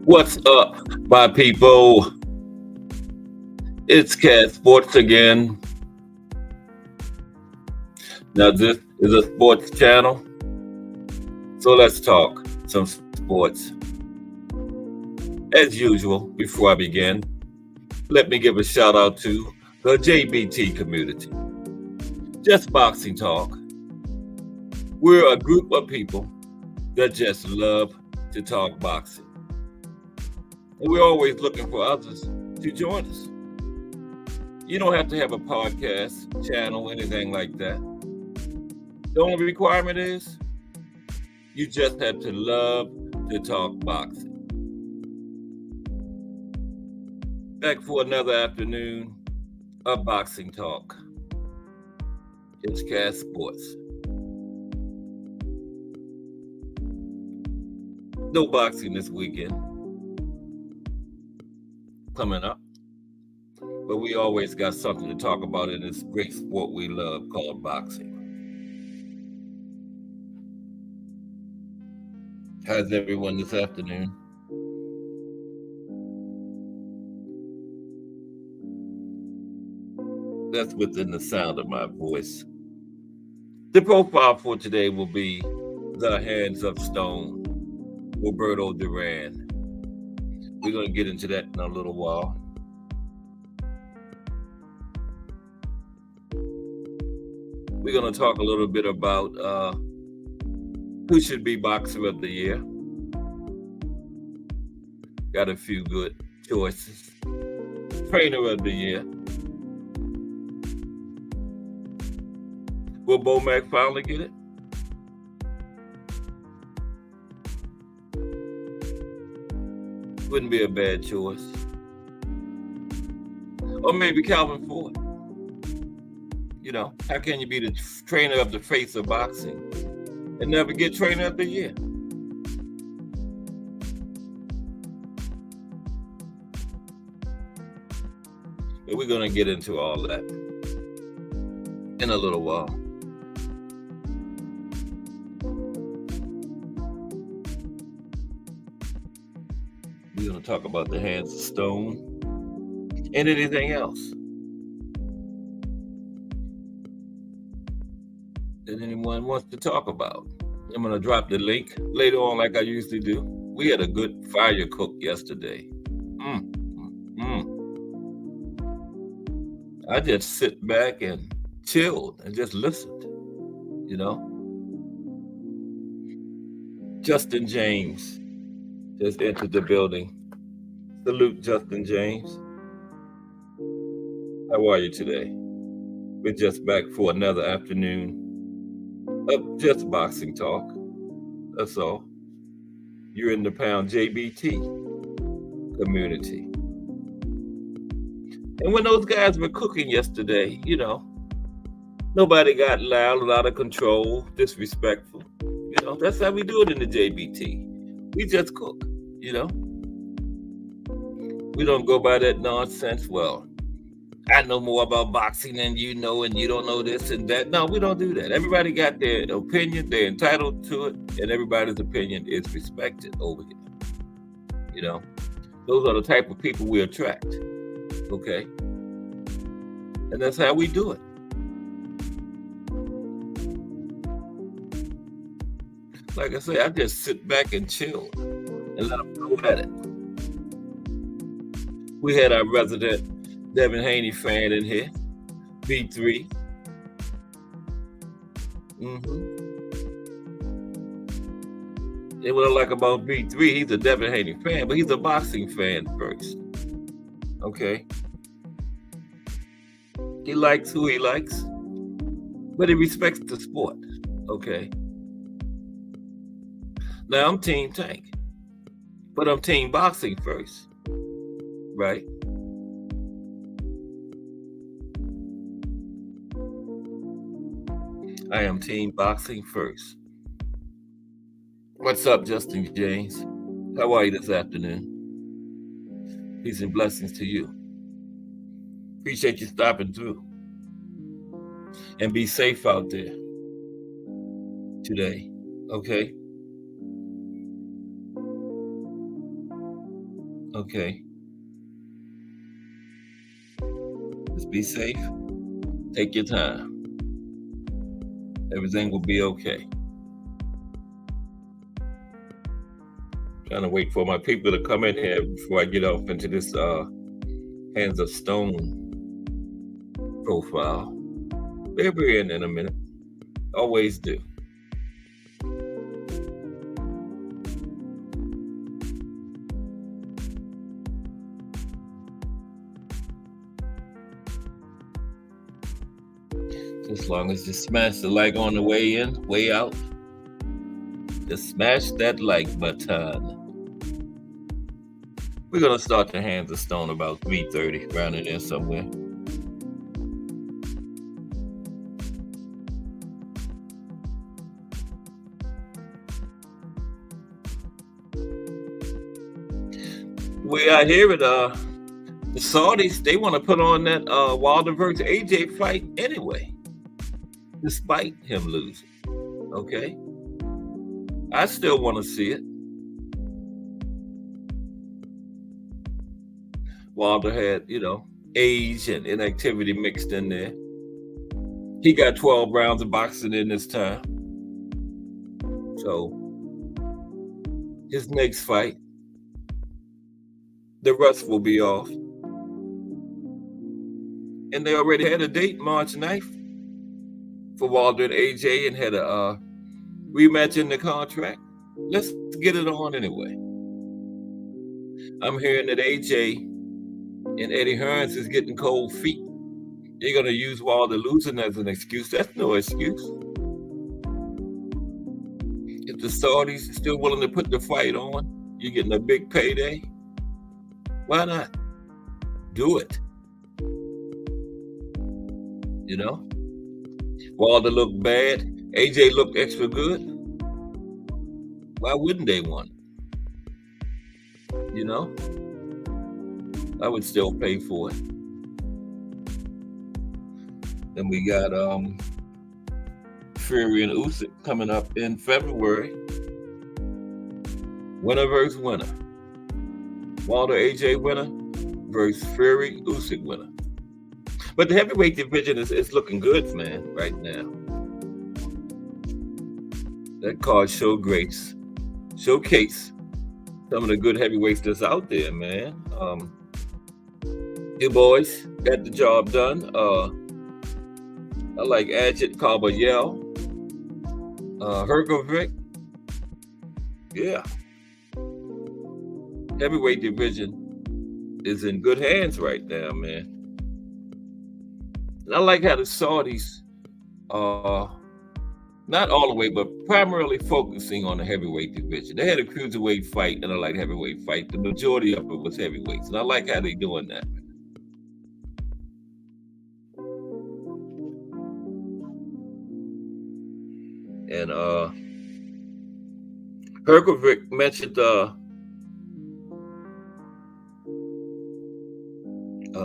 What's up, my people? It's Cat Sports again. Now, this is a sports channel, so let's talk some sports. As usual, before I begin, let me give a shout out to the JBT community. Just Boxing Talk. We're a group of people that just love to talk boxing. And we're always looking for others to join us. You don't have to have a podcast, channel, anything like that. The only requirement is you just have to love to talk boxing. Back for another afternoon of Boxing Talk. It's Cat Sports. No boxing this weekend coming up, but we always got something to talk about in this great sport we love called boxing. How's everyone this afternoon? That's within the sound of my voice. The profile for today will be The Hands of Stone, Roberto Duran. We're going to get into that in a little while. We're going to talk a little bit about who should be Boxer of the Year. Got a few good choices. Trainer of the Year. Will Bomac finally get it? Wouldn't be a bad choice. Or maybe Calvin Ford. You know, how can you be the trainer of the face of boxing and never get trainer of the year? But we're going to get into all that in a little while. We're going to talk about the Hands of Stone and anything else that anyone wants to talk about. I'm going to drop the link later on like I usually do. We had a good fire cook yesterday. I just sit back and chilled and just listened, you know. Justin James just entered the building. Salute, Justin James. How are you today? We're just back for another afternoon of just boxing talk. That's all. You're in the Pound JBT community. And when those guys were cooking yesterday, you know, nobody got loud, out of control, disrespectful. You know, that's how we do it in the JBT. We just cook, you know. We don't go by that nonsense. Well, I know more about boxing than you know, and you don't know this and that. No, we don't do that. Everybody got their opinion. They're entitled to it, and everybody's opinion is respected over here. You know, those are the type of people we attract. Okay? And that's how we do it. Like I say, I just sit back and chill and let them go at it. We had our resident Devin Haney fan in here, B3. And what I like about B3, he's a Devin Haney fan, but he's a boxing fan first. Okay? He likes who he likes, but he respects the sport. Okay? Now, I'm Team Tank, but I'm Team Boxing first. Right? I am Team Boxing first. What's up, Justin James? How are you this afternoon? Peace and blessings to you. Appreciate you stopping through. And be safe out there today, okay? Okay. Just be safe. Take your time. Everything will be okay. Trying to wait for my people to come in here before I get off into this Hands of Stone profile. They'll be in a minute. Always do. As long as you smash the like on the way in, way out, just smash that like button. We're gonna start the Hands of Stone about 3:30, around in there somewhere. The way I hear it, the Saudis, they want to put on that Wilder versus AJ fight anyway, despite him losing. Okay, I still want to see it. Wilder had, age and inactivity mixed in there. He got 12 rounds of boxing in this time. So his next fight, the rust will be off. And they already had a date, March 9th, for Wilder and AJ, and had a rematch in the contract. Let's get it on anyway. I'm hearing that AJ and Eddie Hearns is getting cold feet. They're going to use Wilder losing as an excuse. That's no excuse. If the Saudis are still willing to put the fight on, you're getting a big payday. Why not? Do it. Wilder looked bad. AJ looked extra good. Why wouldn't they want it? I would still pay for it. Then we got Fury and Usyk coming up in February. Winner versus winner. Wilder AJ winner versus Fury Usyk winner. But the heavyweight division is looking good, man, right now. That card showcase some of the good heavyweights that's out there, man. You boys got the job done. I like Ajit Kabayel, Hergovic. Yeah. Heavyweight division is in good hands right now, man. And I like how the Saudis are not all the way, but primarily focusing on the heavyweight division. They had a cruiserweight fight and a light heavyweight fight. The majority of it was heavyweights. And I like how they're doing that. And Hergovic mentioned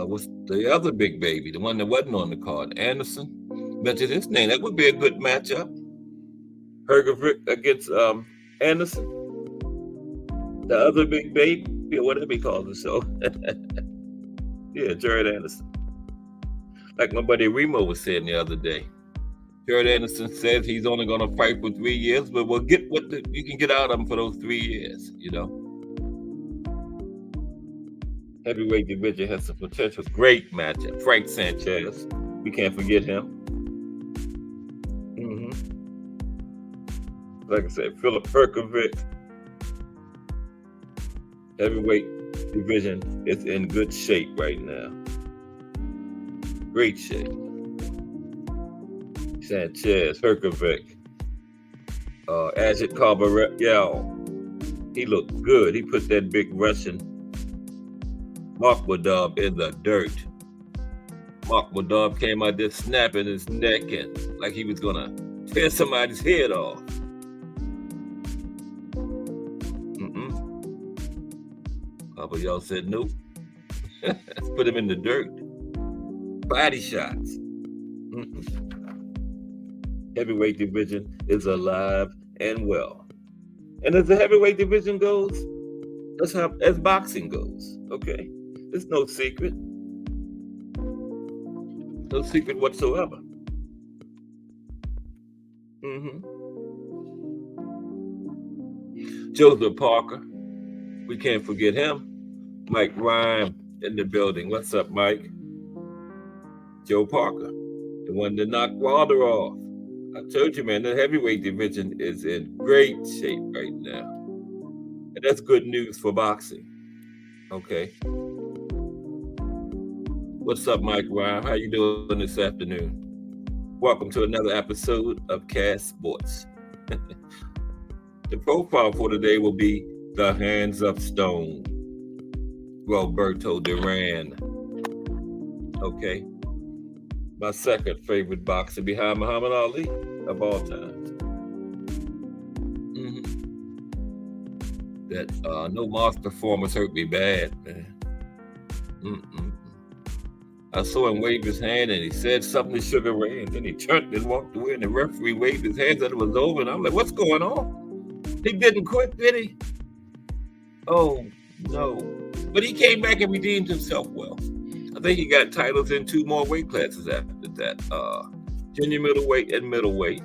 what's the other big baby, the one that wasn't on the card, Anderson, mentioned his name. That would be a good matchup. Hergovic against Anderson, the other big baby, or whatever he calls himself. Yeah, Jared Anderson. Like my buddy Remo was saying the other day. Jared Anderson says he's only going to fight for 3 years, but we'll get what you can get out of him for those 3 years, Heavyweight division has some potential. Great matchup. Frank Sanchez. We can't forget him. Like I said, Philip Hergovic. Heavyweight division is in good shape right now. Great shape. Sanchez, Hergovic, Ajit Kabayel. He looked good. He put that big Russian Makhmudov in the dirt. Makhmudov came out there snapping his neck and like he was gonna tear somebody's head off. Kabayel said nope. Let's put him in the dirt. Body shots. Heavyweight division is alive and well. And as the heavyweight division goes, That's how as boxing goes. Okay, it's no secret, no secret whatsoever. hmm Joseph Parker, we can't forget him. Mike Rhyme in the building. What's up, Mike? Joe Parker, the one that knocked Wilder off. I told you, man, the heavyweight division is in great shape right now. And that's good news for boxing. Okay. What's up, Mike Rhyme? How you doing this afternoon? Welcome to another episode of Cast Sports. The profile for today will be the Hands of Stone, Roberto Duran. Okay. My second favorite boxer behind Muhammad Ali of all time. That no Moss performance hurt me bad, man. I saw him wave his hand and he said something to Sugar Ray, and then he turned and walked away, and the referee waved his hands and it was over, and I'm like, what's going on? He didn't quit, did he? Oh, no. But he came back and redeemed himself well. I think he got titles in 2 more weight classes after that. Junior middleweight and middleweight.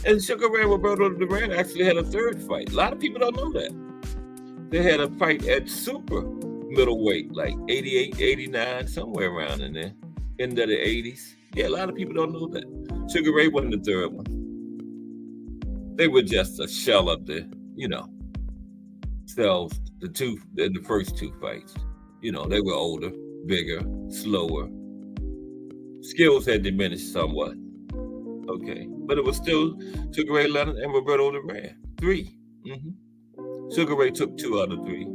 And Sugar Ray Roberto Duran actually had a 3rd fight. A lot of people don't know that. They had a fight at super middleweight, like 88, 89, somewhere around in there, into the 80s. Yeah, a lot of people don't know that. Sugar Ray wasn't the 3rd one. They were just a shell of the, selves, the first 2 fights. They were older, bigger, slower. Skills had diminished somewhat. Okay. But it was still Sugar Ray Leonard and Roberto Duran. 3. Sugar Ray took 2 out of 3.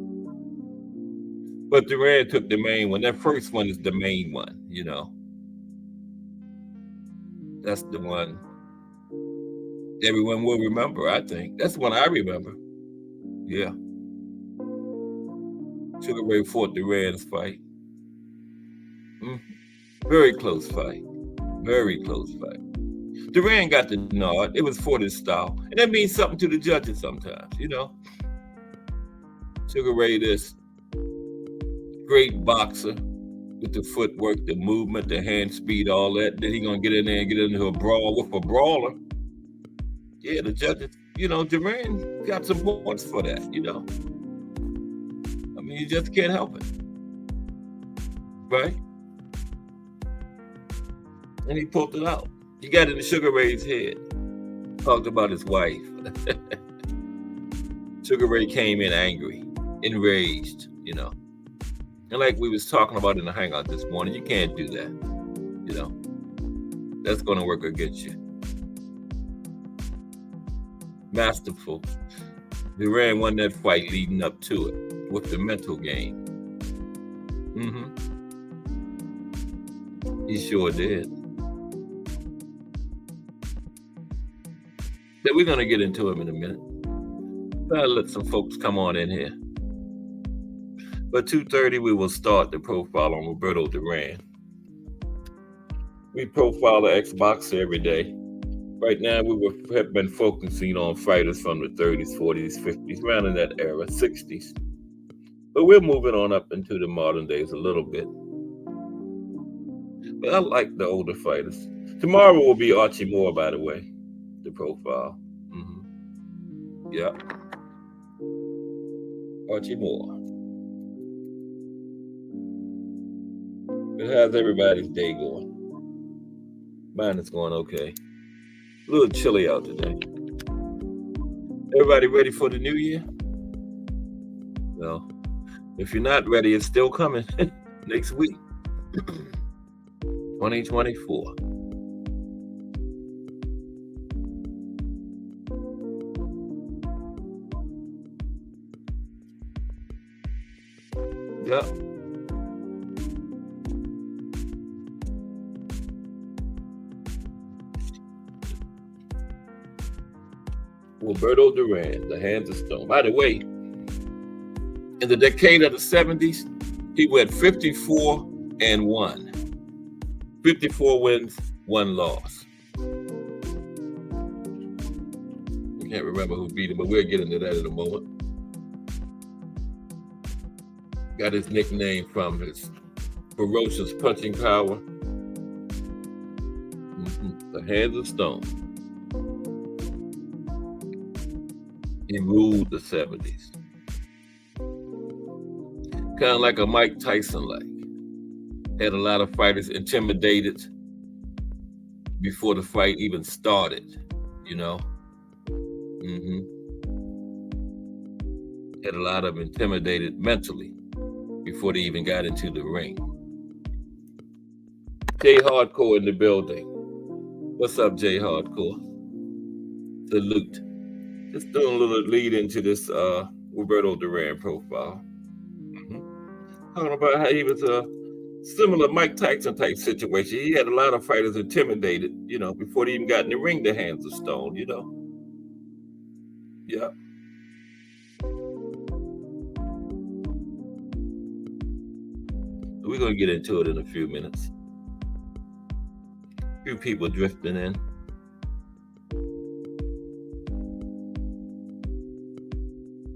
But Duran took the main one. That first one is the main one, That's the one everyone will remember, I think. That's the one I remember. Yeah. Sugar Ray fought Duran's fight. Very close fight. Very close fight. Duran got the nod. It was for his style. And that means something to the judges sometimes, Sugar Ray, this great boxer with the footwork, the movement, the hand speed, all that. Then he gonna get in there and get into a brawl with a brawler. Yeah, the judges, Duran got some points for that, I mean, you just can't help it. Right? And he pulled it out. He got into Sugar Ray's head. Talked about his wife. Sugar Ray came in angry, enraged, And like we was talking about in the hangout this morning, you can't do that. That's going to work against you. Masterful. Duran won that fight leading up to it with the mental game. He sure did. So we're going to get into him in a minute. I'll let some folks come on in here. But 2:30, we will start the profile on Roberto Duran. We profile the ex-boxer every day. Right now, we have been focusing on fighters from the 30s, 40s, 50s, around in that era, 60s. But we're moving on up into the modern days a little bit. But I like the older fighters. Tomorrow will be Archie Moore, by the way, the profile. Yeah. Archie Moore. But how's everybody's day going? Mine is going okay. A little chilly out today. Everybody ready for the new year? Well, if you're not ready, it's still coming next week. 2024. Yeah. Roberto Duran, the Hands of Stone. By the way, in the decade of the 70s, he went 54-1. 54 wins, 1 loss. I can't remember who beat him, but we'll get into that in a moment. Got his nickname from his ferocious punching power. The Hands of Stone. He ruled the 70s. Kind of like a Mike Tyson-like. Had a lot of fighters intimidated before the fight even started, you know. Had a lot of intimidated mentally before they even got into the ring. Jay Hardcore in the building. What's up, Jay Hardcore? Salute. Just doing a little lead into this Roberto Duran profile. Talking about how he was a similar Mike Tyson type situation. He had a lot of fighters intimidated, you know, before they even got in the ring, the Hands of Stone, you know. Yeah. We're going to get into it in a few minutes. A few people drifting in.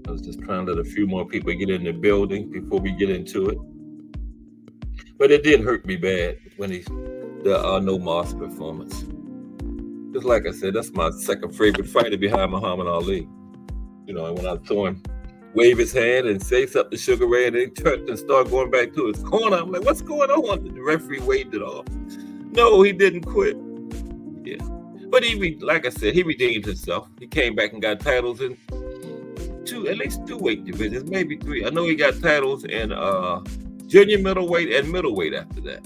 I was just trying to let a few more people get in the building before we get into it. But it did hurt me bad when the No Moss performance. Just like I said, that's my second favorite fighter behind Muhammad Ali. You know, and when I saw him wave his hand and say something to Sugar Ray and then turn and start going back to his corner, I'm like, what's going on? The referee waved it off. No, he didn't quit. Yeah. But like I said, he redeemed himself. He came back and got titles in at least two weight divisions, maybe three. I know he got titles in junior middleweight and middleweight after that.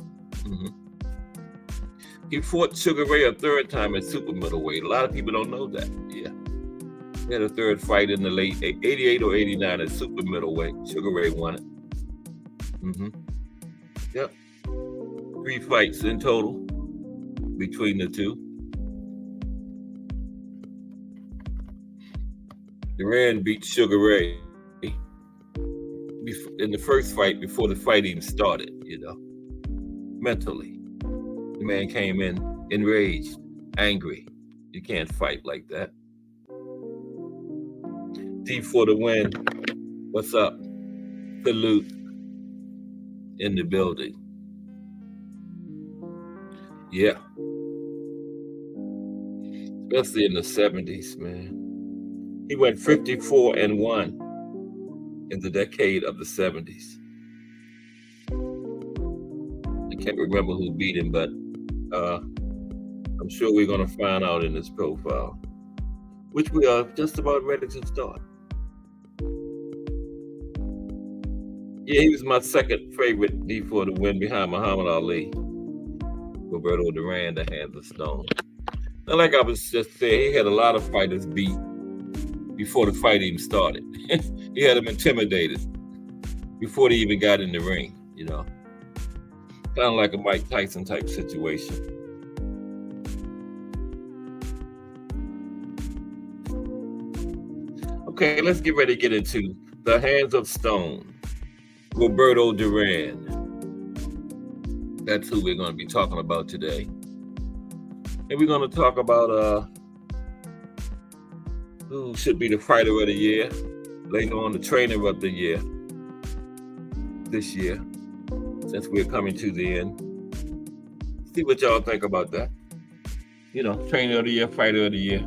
He fought Sugar Ray a third time at super middleweight. A lot of people don't know that. Yeah. He had a third fight in the late 88 or 89 at super middleweight. Sugar Ray won it. Yep. 3 fights in total between the two. Duran beat Sugar Ray in the first fight before the fight even started, you know, mentally. The man came in enraged, angry. You can't fight like that. D for the win. What's up? Salute in the building. Yeah. Especially in the 70s, man. He went 54-1 in the decade of the 70s. I can't remember who beat him, but I'm sure we're going to find out in this profile, which we are just about ready to start. Yeah, he was my second favorite D for the win behind Muhammad Ali. Roberto Duran, the Hands of Stone. Now, like I was just saying, he had a lot of fighters beat before the fight even started. He had them intimidated before they even got in the ring, you know. Kind of like a Mike Tyson type situation. Okay, let's get ready to get into the Hands of Stone. Roberto Duran. That's who we're going to be talking about today. And we're going to talk about who should be the fighter of the year, later on the trainer of the year, this year, since we're coming to the end. See what y'all think about that. You know, trainer of the year, fighter of the year.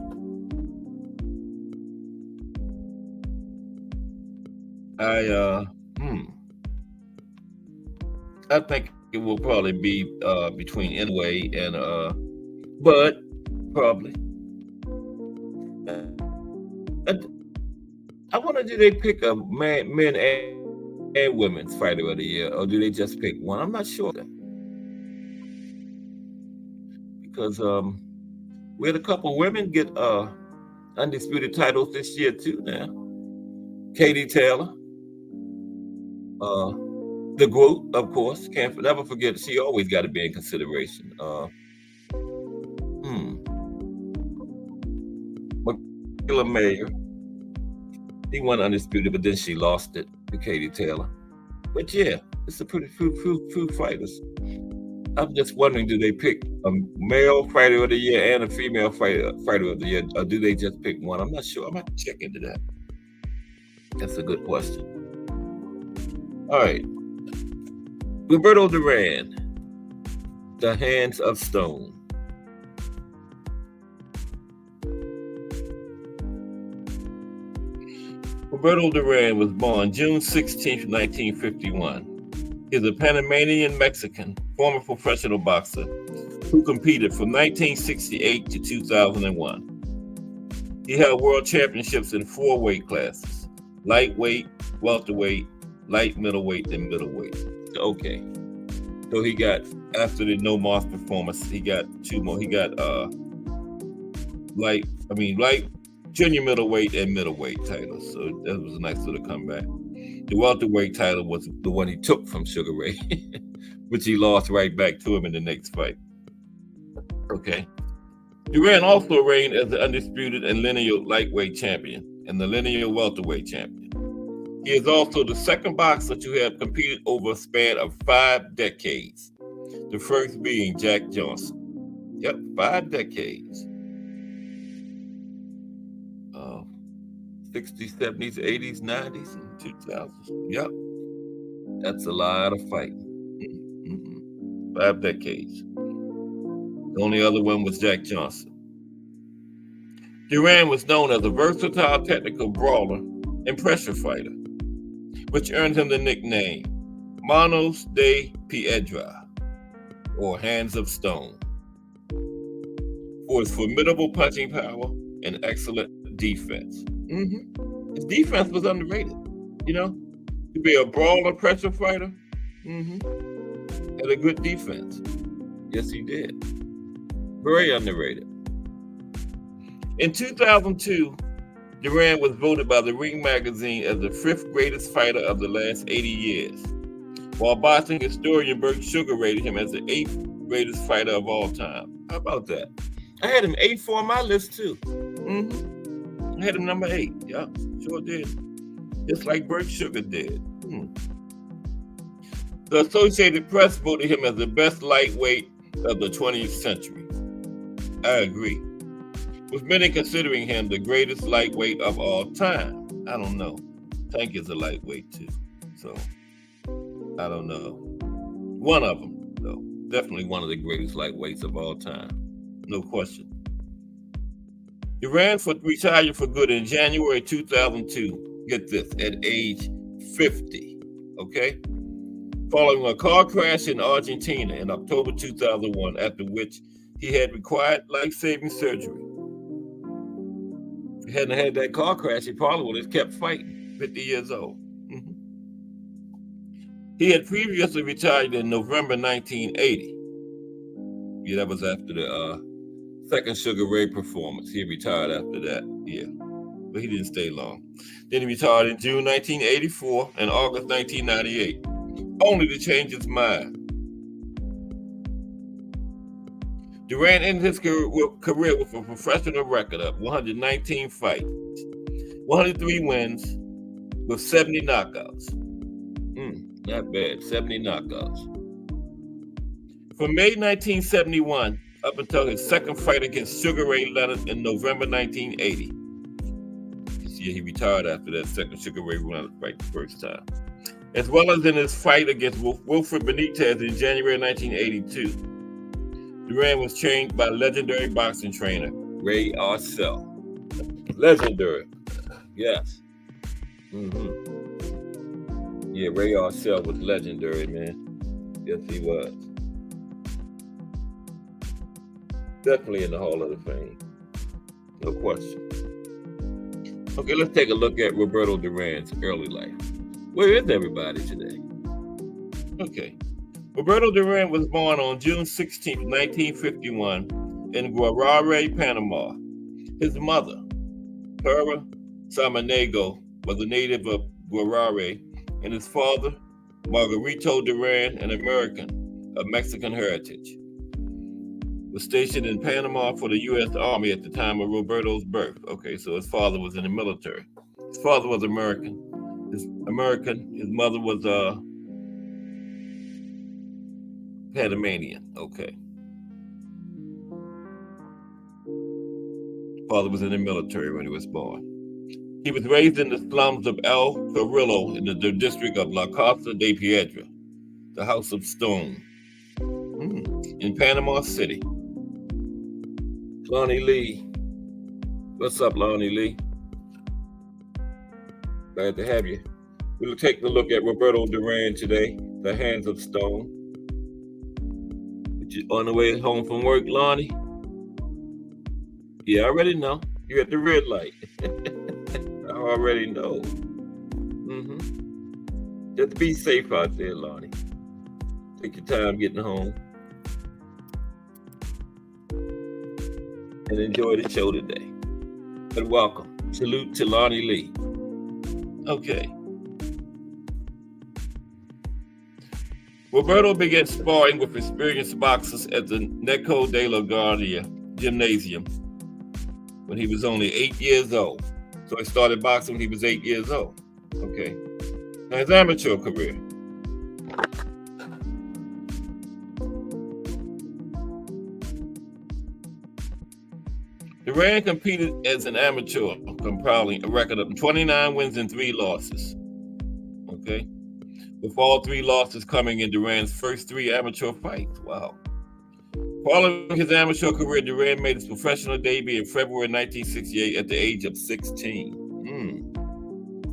I think it will probably be between Inouye and Bud, probably. I wonder, do they pick a men and women's fighter of the year, or do they just pick one? I'm not sure. Because we had a couple women get undisputed titles this year too now. Katie Taylor. The Groot, of course. Can't never forget, she always got to be in consideration. Michaela Mayer. He won undisputed, but then she lost it to Katie Taylor. But yeah, it's a pretty few fighters. I'm just wondering, do they pick a male fighter of the year and a female fighter of the year, or do they just pick one? I'm not sure. I'm going to check into that. That's a good question. All right. Roberto Duran, The Hands of Stone. Roberto Duran was born June 16, 1951. He is a Panamanian Mexican, former professional boxer who competed from 1968 to 2001. He held world championships in 4 weight classes: lightweight, welterweight, light middleweight, and middleweight. Okay. So he got, after the No Moss performance, he got 2 more. He got light junior middleweight and middleweight titles. So that was a nice little comeback. The welterweight title was the one he took from Sugar Ray, which he lost right back to him in the next fight. Okay. Duran also reigned as the undisputed and lineal lightweight champion and the lineal welterweight champion. He is also the second boxer to have competed over a span of 5 decades, the first being Jack Johnson. Yep, 5 decades. 60s, 70s, 80s, 90s, and 2000s. Yep, that's a lot of fighting. 5 decades. The only other one was Jack Johnson. Duran was known as a versatile technical brawler and pressure fighter, which earned him the nickname Manos de Piedra, or Hands of Stone, for his formidable punching power and excellent defense. His defense was underrated. To be a brawler, pressure fighter, had a good defense. Yes, he did. Very underrated. In 2002, Duran was voted by the Ring magazine as the 5th greatest fighter of the last 80 years, while boxing historian Bert Sugar rated him as the 8th greatest fighter of all time. How about that? I had him 8 on my list too. I had him number 8. Yep, sure did. Just like Bert Sugar did. The Associated Press voted him as the best lightweight of the 20th century. I agree, with many considering him the greatest lightweight of all time. I don't know. Tank is a lightweight too, so I don't know. One of them, though. Definitely one of the greatest lightweights of all time. No question. Duran retired for good in January 2002. Get this, at age 50. Okay? Following a car crash in Argentina in October 2001, after which he had required life-saving surgery. If he hadn't had that car crash, he probably would have kept fighting, 50 years old. He had previously retired in November 1980. Yeah, that was after the second Sugar Ray performance. He retired after that, yeah. But he didn't stay long. Then he retired in June 1984 and August 1998, only to change his mind. Duran ended his career with a professional record of 119 fights, 103 wins, with 70 knockouts. Not bad, 70 knockouts. From May 1971 up until his second fight against Sugar Ray Leonard in November 1980. This year he retired after that second Sugar Ray Leonard fight the first time. As well as in his fight against Wilfred Benitez in January 1982. Duran was trained by legendary boxing trainer Ray Arcel. Legendary, yes. Yeah, Ray Arcel was legendary, man. Yes, he was. Definitely in the Hall of the Fame. No question. Okay, let's take a look at Roberto Duran's early life. Where is everybody today? Okay. Roberto Duran was born on June 16, 1951 in Guarare, Panama. His mother, Clara Samaniego, was a native of Guarare, and his father, Margarito Duran, an American of Mexican heritage, was stationed in Panama for the U.S. Army at the time of Roberto's birth. Okay, so his father was in the military. His father was American. His mother was Panamanian. Okay. Father was in the military when he was born. He was raised in the slums of El Carrillo in the district of La Costa de Piedra, the House of Stone, in Panama City. Lonnie Lee. What's up, Lonnie Lee? Glad to have you. We'll take a look at Roberto Duran today, The Hands of Stone. On the way home from work, Lonnie? Yeah, I already know. You're at the red light. I already know. Just be safe out there, Lonnie. Take your time getting home. And enjoy the show today. But welcome. Salute to Lonnie Lee. Okay. Roberto began sparring with experienced boxers at the Neco de la Guardia gymnasium when he was only 8 years old. So he started boxing when he was 8 years old. Okay. Now his amateur career. Duran competed as an amateur, compiling a record of 29 wins and 3 losses. Okay. With all 3 losses coming in Duran's first 3 amateur fights. Wow. Following his amateur career, Duran made his professional debut in February 1968 at the age of 16.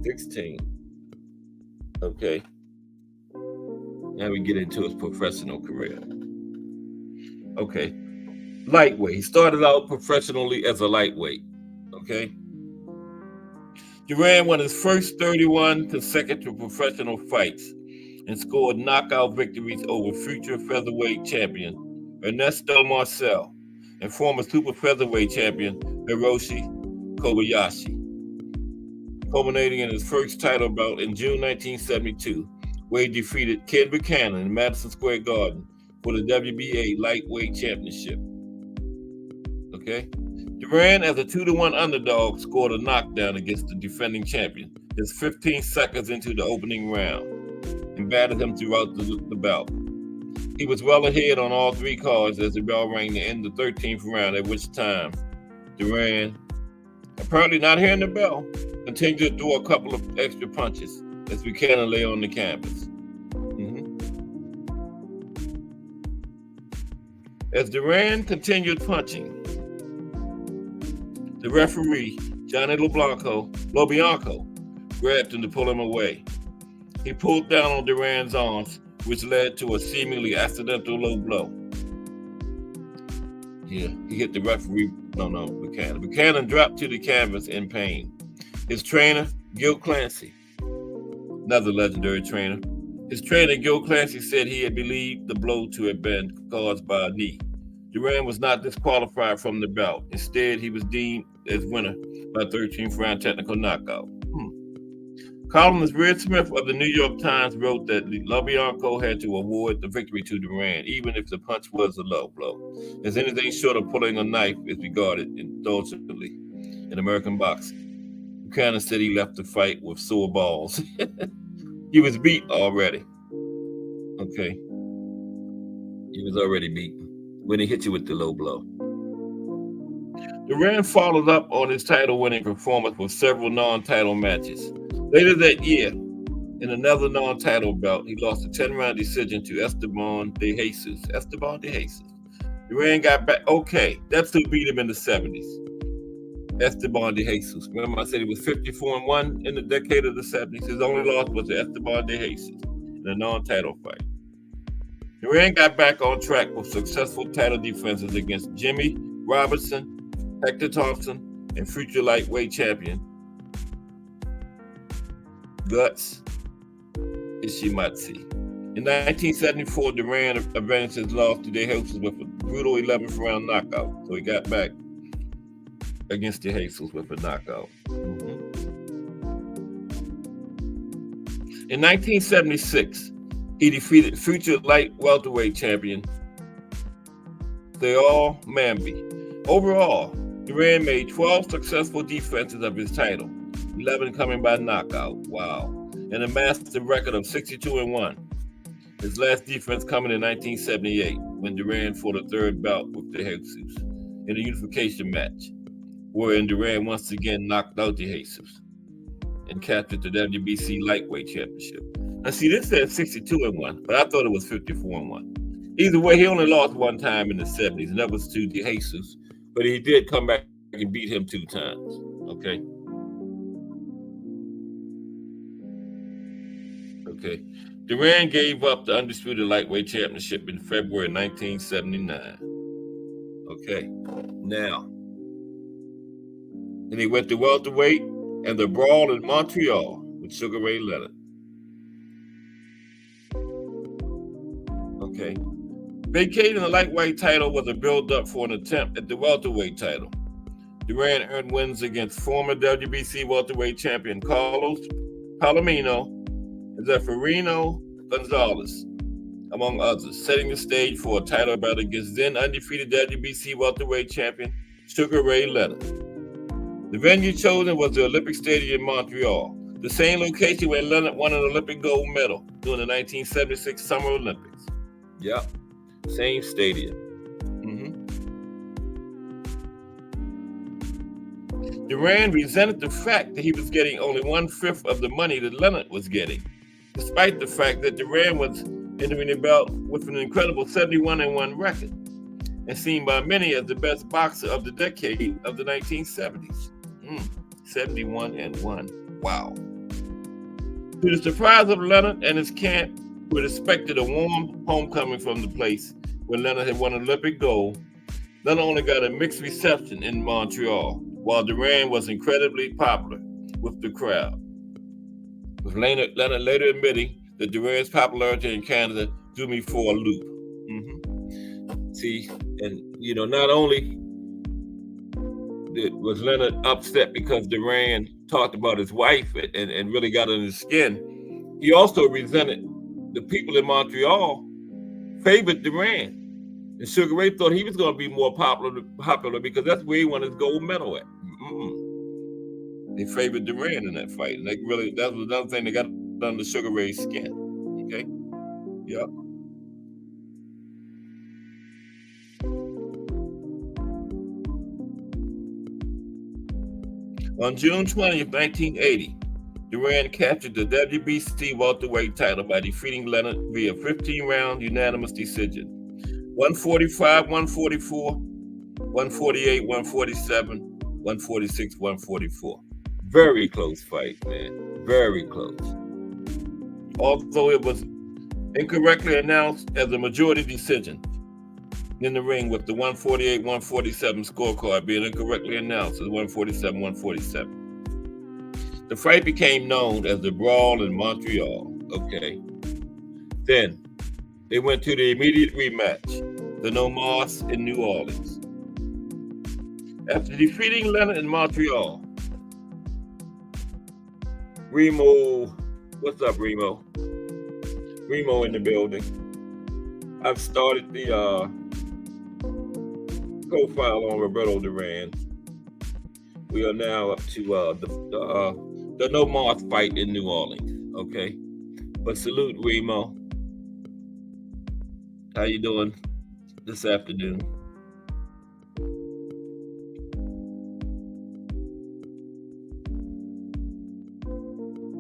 16. Okay. Now we get into his professional career. Okay. Lightweight. He started out professionally as a lightweight. Okay. Duran won his first 31 consecutive professional fights and scored knockout victories over future featherweight champion Ernesto Marcel and former super featherweight champion Hiroshi Kobayashi, culminating in his first title bout in June 1972, where he defeated Ken Buchanan in Madison Square Garden for the WBA lightweight championship. Okay. Duran, as a 2-1 underdog, scored a knockdown against the defending champion just 15 seconds into the opening round and battered him throughout the bout. He was well ahead on all 3 cards as the bell rang to end the 13th round, at which time Duran, apparently not hearing the bell, continued to throw a couple of extra punches as Buchanan lay on the canvas. As Duran continued punching, the referee, Johnny Lobianco, grabbed him to pull him away. He pulled down on Duran's arms, which led to a seemingly accidental low blow. Yeah, he hit the referee. Buchanan. Buchanan dropped to the canvas in pain. His trainer, Gil Clancy, another legendary trainer. His trainer, Gil Clancy, said he had believed the blow to have been caused by a knee. Duran was not disqualified from the bout. Instead, he was deemed as winner by 13th round technical knockout. Columnist Red Smith of the New York Times wrote that Lobianco had to award the victory to Duran, even if the punch was a low blow, as anything short of pulling a knife is regarded indulgently in American boxing. Buchanan said he left the fight with sore balls. He was beat already. Okay. He was already beaten when he hit you with the low blow. Duran followed up on his title-winning performance with several non-title matches. Later that year, in another non-title bout, he lost a 10-round decision to Esteban de Jesus. Duran got back. Okay, that's who beat him in the 70s. Esteban de Jesus. Remember I said he was 54-1 in the decade of the 70s. His only loss was to Esteban de Jesus in a non-title fight. Duran got back on track with successful title defenses against Jimmy Robertson, Hector Thompson, and future lightweight champion Guts Ishimatsu. In 1974, Duran avenged his loss to De Jesus with a brutal 11th round knockout. So he got back against De Jesus with a knockout. In 1976, he defeated future light welterweight champion Theol Mambi. Overall, Duran made 12 successful defenses of his title, 11 coming by knockout. Wow. And amassed a record of 62-1. His last defense coming in 1978, when Duran fought a third bout with De Jesus in a unification match, wherein Duran once again knocked out De Jesus. and captured the WBC lightweight championship. Now, see, this says 62-1, but I thought it was 54-1. Either way, he only lost one time in the 70s, and that was to DeJesus, but he did come back and beat him 2 times. Okay. Okay. Duran gave up the undisputed lightweight championship in February 1979. Okay. Now, and he went to welterweight and the brawl in Montreal with Sugar Ray Leonard. Okay. Vacating the lightweight title was a build-up for an attempt at the welterweight title. Duran earned wins against former WBC welterweight champion Carlos Palomino and Zeferino Gonzalez, among others, setting the stage for a title bout against then undefeated WBC welterweight champion Sugar Ray Leonard. The venue chosen was the Olympic Stadium in Montreal, the same location where Leonard won an Olympic gold medal during the 1976 Summer Olympics. Yep, same stadium. Duran resented the fact that he was getting only 1/5 of the money that Leonard was getting, despite the fact that Duran was entering the bout with an incredible 71-1 record and seen by many as the best boxer of the decade of the 1970s. 71-1. Wow. To the surprise of Leonard and his camp, who had expected a warm homecoming from the place where Leonard had won Olympic gold, Leonard only got a mixed reception in Montreal, while Duran was incredibly popular with the crowd, with Leonard later admitting that Duran's popularity in Canada threw me for a loop. See, and not only was Leonard upset because Duran talked about his wife and really got under his skin, he also resented the people in Montreal favored Duran. And Sugar Ray thought he was going to be more popular because that's where he won his gold medal at. They favored Duran in that fight. And that was another thing that got under Sugar Ray's skin. Okay? Yep. On June 20th, 1980, Duran captured the WBC welterweight title by defeating Leonard via 15-round unanimous decision. 145, 144, 148, 147, 146, 144. Very close fight, man. Very close. Although it was incorrectly announced as a majority decision in the ring, with the 148, 147 scorecard being incorrectly announced as 147, 147. The fight became known as the Brawl in Montreal. Okay. Then they went to the immediate rematch, the No Mas in New Orleans. After defeating Leonard in Montreal, Remo, what's up, Remo? Remo in the building. I've started the profile on Roberto Duran. We are now up to the No Mas fight in New Orleans. Okay, but salute, Remo. How you doing this afternoon?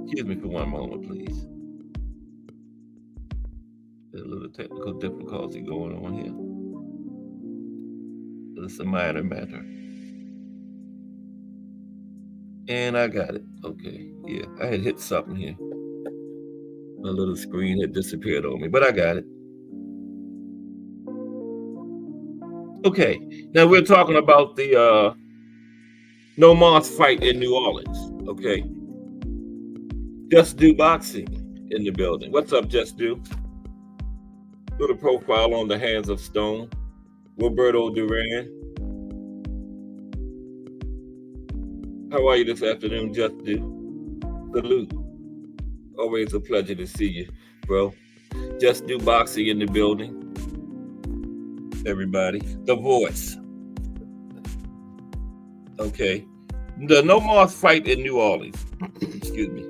Excuse me for one moment, please. There's a little technical difficulty going on here. It's a minor matter. And I got it. Okay. Yeah, I had hit something here. My little screen had disappeared on me, but I got it. Okay. Now we're talking about the No Mas fight in New Orleans. Okay. Just Do Boxing in the building. What's up, Just Do? Little profile on the Hands of Stone. Roberto Duran. How are you this afternoon, Just Do? Salute. Always a pleasure to see you, bro. Just Do Boxing in the building. Everybody. The Voice. Okay. The No Mas fight in New Orleans. Excuse me.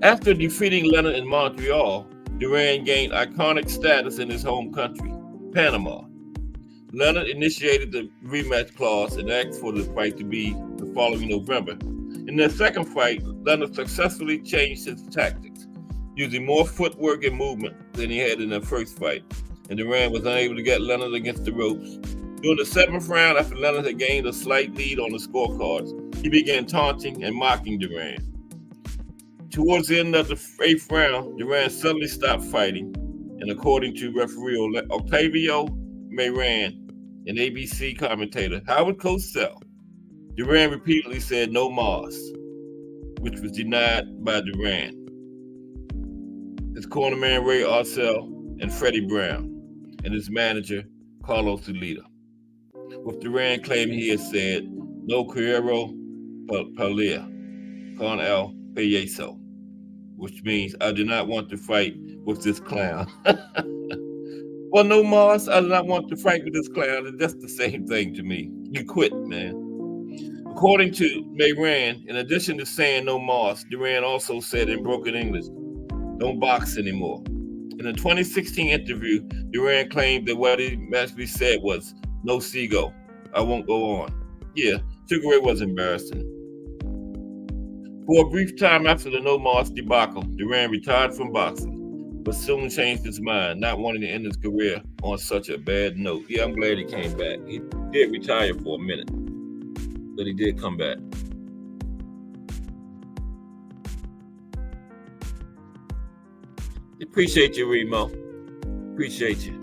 After defeating Leonard in Montreal, Duran gained iconic status in his home country, Panama. Leonard initiated the rematch clause and asked for the fight to be the following November in In their second fight, Leonard successfully changed his tactics, using more footwork and movement than he had in the first fight, and Duran was unable to get Leonard against the ropes. During the 7th round, after Leonard had gained a slight lead on the scorecards, he began taunting and mocking Duran. Towards the end of the 8th round, Duran suddenly stopped fighting, and according to referee Octavio Mayran and ABC commentator Howard Cosell, Duran repeatedly said no mas, which was denied by Duran, his cornerman Ray Arcel, and Freddie Brown, and his manager Carlos Ulita, with Duran claiming he had said no quiero pelea con el payaso, which means I do not want to fight with this clown. Well, no mas, I do not want to fight with this clown. That's the same thing to me. You quit, man. According to Mayran, in addition to saying no mas, Duran also said in broken English, don't box anymore. In a 2016 interview, Duran claimed that what he actually said was, no sigo, I won't go on. Yeah, Sugar Ray was embarrassing. For a brief time after the no mas debacle, Duran retired from boxing, but soon changed his mind, not wanting to end his career on such a bad note. Yeah, I'm glad he came back. He did retire for a minute, but he did come back. Appreciate you, Remo. Appreciate you.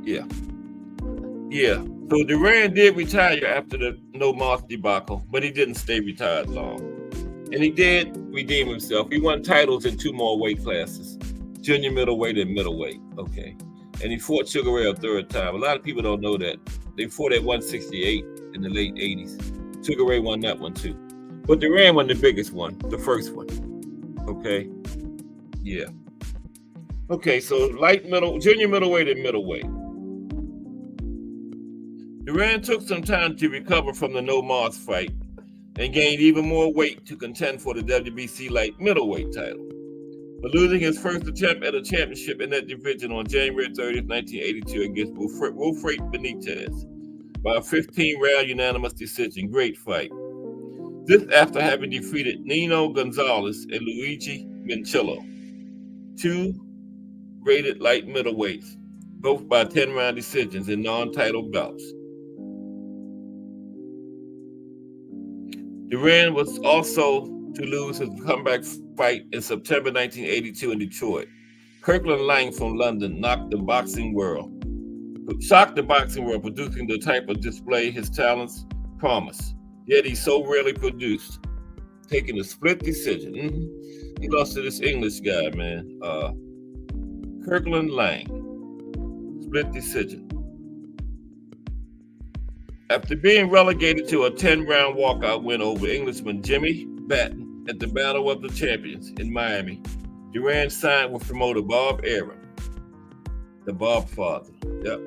Yeah. So Duran did retire after the no mas debacle, but he didn't stay retired long. And he did redeem himself. He won titles in 2 more weight classes, junior middleweight and middleweight. Okay. And he fought Sugar Ray a 3rd time. A lot of people don't know that. They fought at 168 in the late 80s. Sugar Ray won that one too. But Duran won the biggest one, the first one. Okay. Yeah. Okay, so junior middleweight and middleweight. Duran took some time to recover from the no mas fight and gained even more weight to contend for the WBC light middleweight title. But losing his first attempt at a championship in that division on January 30th, 1982 against Wilfred Benitez by a 15-round unanimous decision. Great fight. This after having defeated Nino Gonzalez and Luigi Mincillo, 2 rated light middleweights, both by 10-round decisions in non-title bouts. Duran was also to lose his comeback fight in September 1982 in Detroit. Kirkland Lang from London shocked the boxing world, producing the type of display his talents promised. Yet he so rarely produced, taking a split decision. He lost to this English guy, man, Kirkland Lang. Split decision. After being relegated to a 10-round walkout win over Englishman Jimmy Batten at the Battle of the Champions in Miami, Duran signed with promoter Bob Arum, the Bob Father. Yep.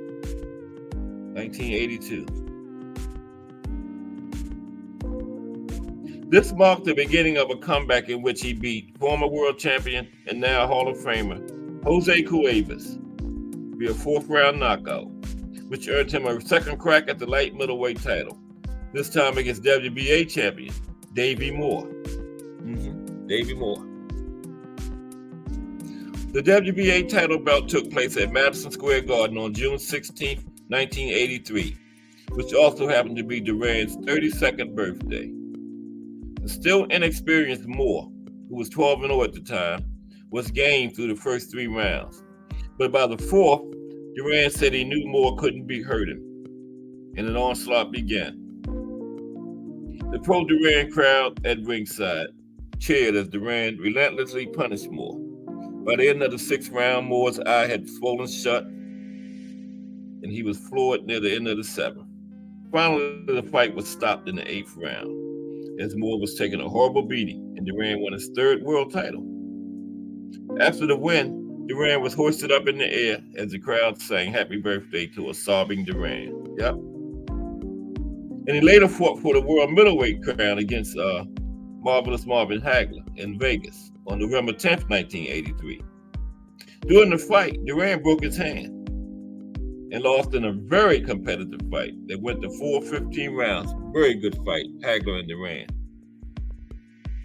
1982. This marked the beginning of a comeback in which he beat former world champion and now Hall of Famer Jose Cuevas via 4th-round knockout, which earned him a second crack at the light middleweight title, this time against WBA champion Davey Moore. Davey Moore. The WBA title bout took place at Madison Square Garden on June 16, 1983, which also happened to be Duran's 32nd birthday. The still inexperienced Moore, who was 12-0 at the time, was game through the first 3 rounds. But by the 4th, Duran said he knew Moore couldn't be hurting, and an onslaught began. The pro-Duran crowd at ringside cheered as Duran relentlessly punished Moore. By the end of the 6th round, Moore's eye had swollen shut, and he was floored near the end of the 7th. Finally, the fight was stopped in the 8th round, as Moore was taking a horrible beating, and Duran won his 3rd world title. After the win, Duran was hoisted up in the air as the crowd sang happy birthday to a sobbing Duran. Yep. And he later fought for the world middleweight crown against Marvelous Marvin Hagler in Vegas on November 10th, 1983. During the fight, Duran broke his hand and lost in a very competitive fight that went to 4 15 rounds. Very good fight, Hagler and Duran.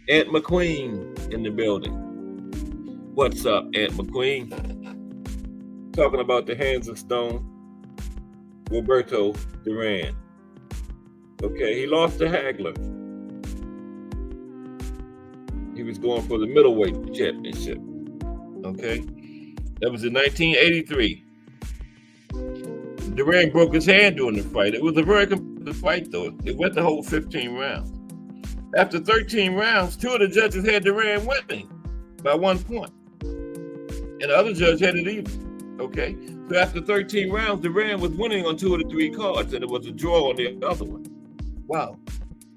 Aunt McQueen in the building. What's up, Aunt McQueen? Talking about the Hands of Stone, Roberto Duran. Okay, he lost to Hagler. He was going for the middleweight championship. Okay, that was in 1983. Duran broke his hand during the fight. It was a very competitive fight, though. It went the whole 15 rounds. After 13 rounds, 2 of the judges had Duran winning by 1 point, and the other judge had it even. Okay, so after 13 rounds, Duran was winning on 2 of the 3 cards, and it was a draw on the other one. Wow.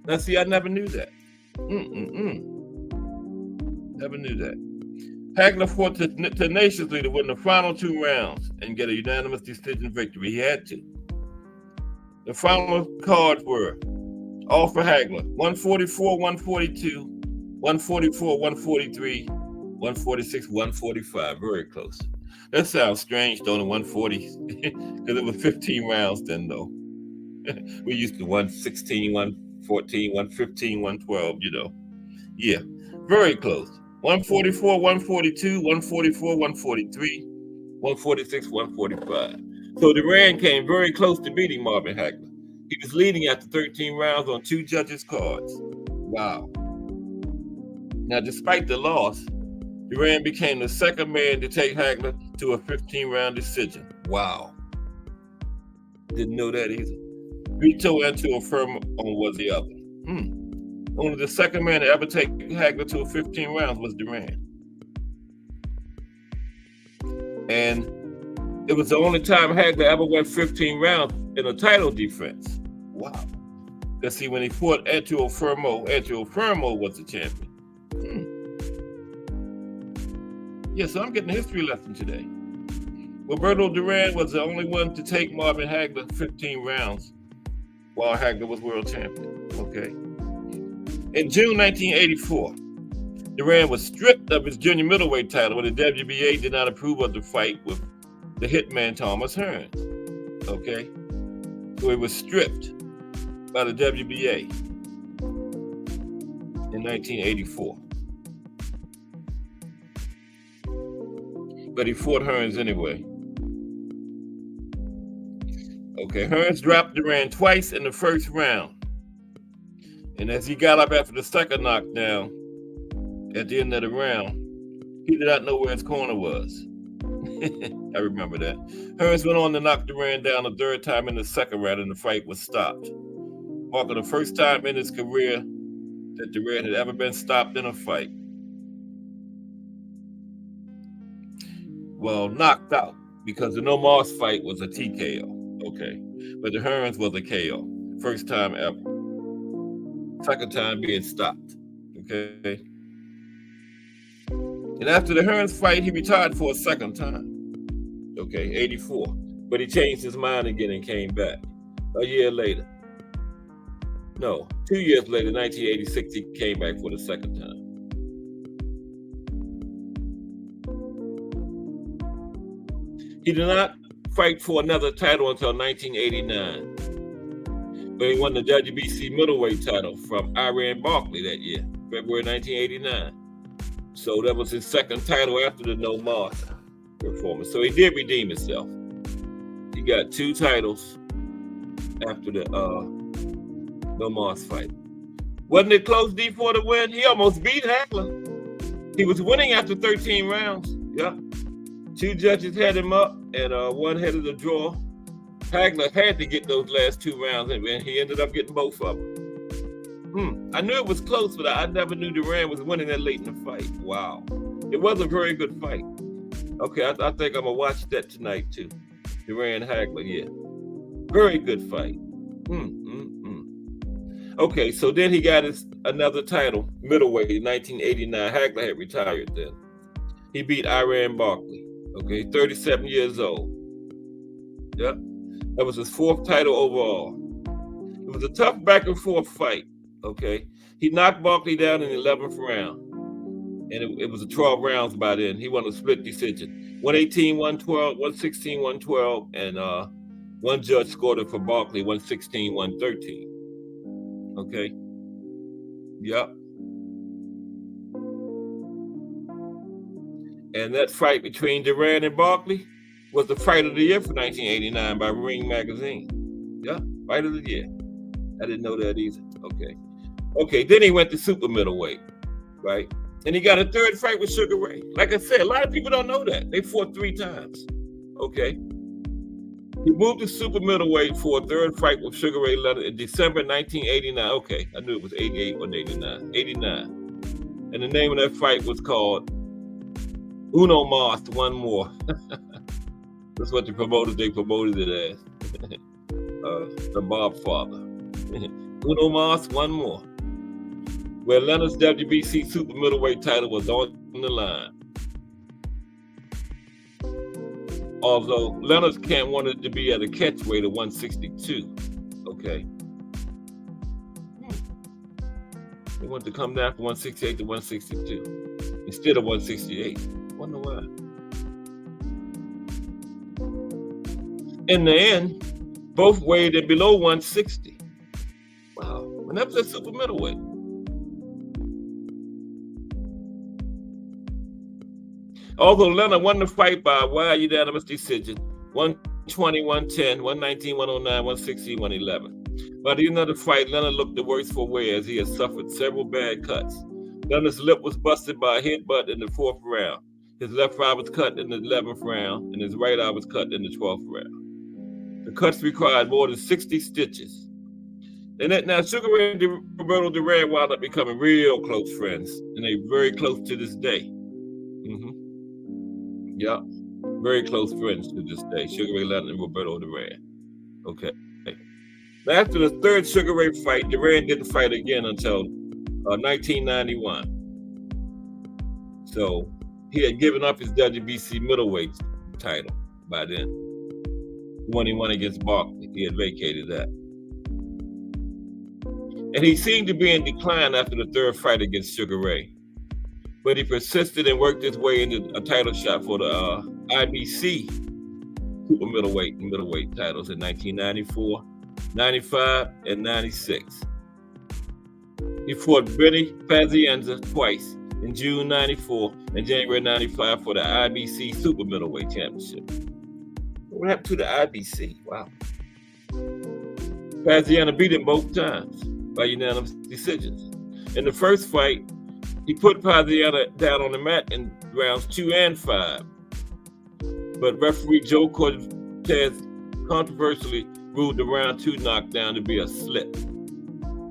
Now, see, I never knew that. Never knew that. Hagler fought tenaciously to win the final 2 rounds and get a unanimous decision victory. He had to. The final cards were all for Hagler: 144, 142, 144, 143, 146, 145. Very close. That sounds strange, though, in 140, because it was 15 rounds then, though. We used to 116, 114, 115, 112, you know. Yeah, very close. 144, 142, 144, 143, 146, 145. So Duran came very close to beating Marvin Hagler. He was leading after 13 rounds on 2 judges' cards. Wow. Now, despite the loss, Duran became the second man to take Hagler to a 15-round decision. Wow. Didn't know that either. Vito and to affirm on was the other. Only the second man to ever take Hagler to a 15 rounds was Duran. And it was the only time Hagler ever went 15 rounds in a title defense. Wow. Because see, when he fought Antuofermo was the champion. Yeah, so I'm getting a history lesson today. Roberto Duran was the only one to take Marvin Hagler 15 rounds while Hagler was world champion. Okay. In June 1984, Duran was stripped of his junior middleweight title when the WBA did not approve of the fight with the hitman Thomas Hearns. Okay. So he was stripped by the WBA in 1984. But he fought Hearns anyway. Okay, Hearns dropped Duran twice in the first round. And as he got up after the second knockdown, at the end of the round, he did not know where his corner was. I remember that. Hearns went on to knock Duran down a third time in the second round, and the fight was stopped, marking the first time in his career that Duran had ever been stopped in a fight. Well, knocked out, because the No Moss fight was a TKO, okay? But the Hearns was a KO, first time ever. Second time being stopped, okay? And after the Hearns fight, he retired for a second time, okay, 84. But he changed his mind again and came back a year later. No, 2 years later, 1986, he came back for the second time. He did not fight for another title until 1989, but he won the WBC middleweight title from Iran Barkley that year, February 1989. So that was his second title after the No Moss performance. So he did redeem himself. He got 2 titles after the No Moss fight. Wasn't it close, D, for the win? He almost beat Hagler. He was winning after 13 rounds. Yeah. 2 judges had him up, and 1 headed the draw. Hagler had to get those last 2 rounds, and he ended up getting both of them. I knew it was close, but I never knew Duran was winning that late in the fight. Wow. It was a very good fight. Okay, I think I'm going to watch that tonight, too. Duran Hagler, yeah. Very good fight. Okay, so then he got another title, middleweight, in 1989. Hagler had retired then. He beat Iran Barkley. Okay, 37 years old. Yep. That was his 4th title overall. It was a tough back and forth fight. Okay. He knocked Barkley down in the 11th round. And it was a 12 rounds by then. He won a split decision. 118, 112, 116, 112, and 1 judge scored it for Barkley, 116, 113. Okay. Yep. And that fight between Durant and Barkley was the fight of the year for 1989 by Ring Magazine. Yeah, fight of the year. I didn't know that either. Okay. Okay, then he went to super middleweight, right? And he got a third fight with Sugar Ray. Like I said, a lot of people don't know that. They fought 3 times. Okay. He moved to super middleweight for a third fight with Sugar Ray Leonard in December 1989. Okay, I knew it was 88 or 89. 89. And the name of that fight was called Uno Mas, One More. That's what the promoters, they promoted it as. The Bob Father. Uno Mas, One More. Where Leonard's WBC super middleweight title was on the line. Although Leonard's camp wanted to be at a catch weight of 162. Okay. They wanted to come down from 168 to 162 instead of 168. Wonder why. In the end, both weighed in below 160. Wow. And that was a super middleweight. Although Leonard won the fight by a wide unanimous decision, 120, 110, 119, 109, 116, 111. By the end of the fight, Leonard looked the worse for wear as he had suffered several bad cuts. Leonard's lip was busted by a headbutt in the 4th round. His left eye was cut in the 11th round, and his right eye was cut in the 12th round. The cuts required more than 60 stitches. And now Sugar Ray and Roberto Duran wound up becoming real close friends, and they're very close to this day. Yeah, very close friends to this day. Sugar Ray Leonard and Roberto Duran. Okay. Now, after the third Sugar Ray fight, Duran didn't fight again until 1991. So he had given up his WBC middleweight title by then. When he won against Barkley, he had vacated that. And he seemed to be in decline after the third fight against Sugar Ray. But he persisted and worked his way into a title shot for the IBC super middleweight and middleweight titles in 1994, 95, and 96. He fought Benny Pazienza twice in June 94 and January 95 for the IBC super middleweight championship. What happened to the IBC? Wow. Pazienza beat him both times by unanimous decisions. In the first fight, he put Pazienza down on the mat in rounds 2 and 5. But referee Joe Cortez controversially ruled the round 2 knockdown to be a slip.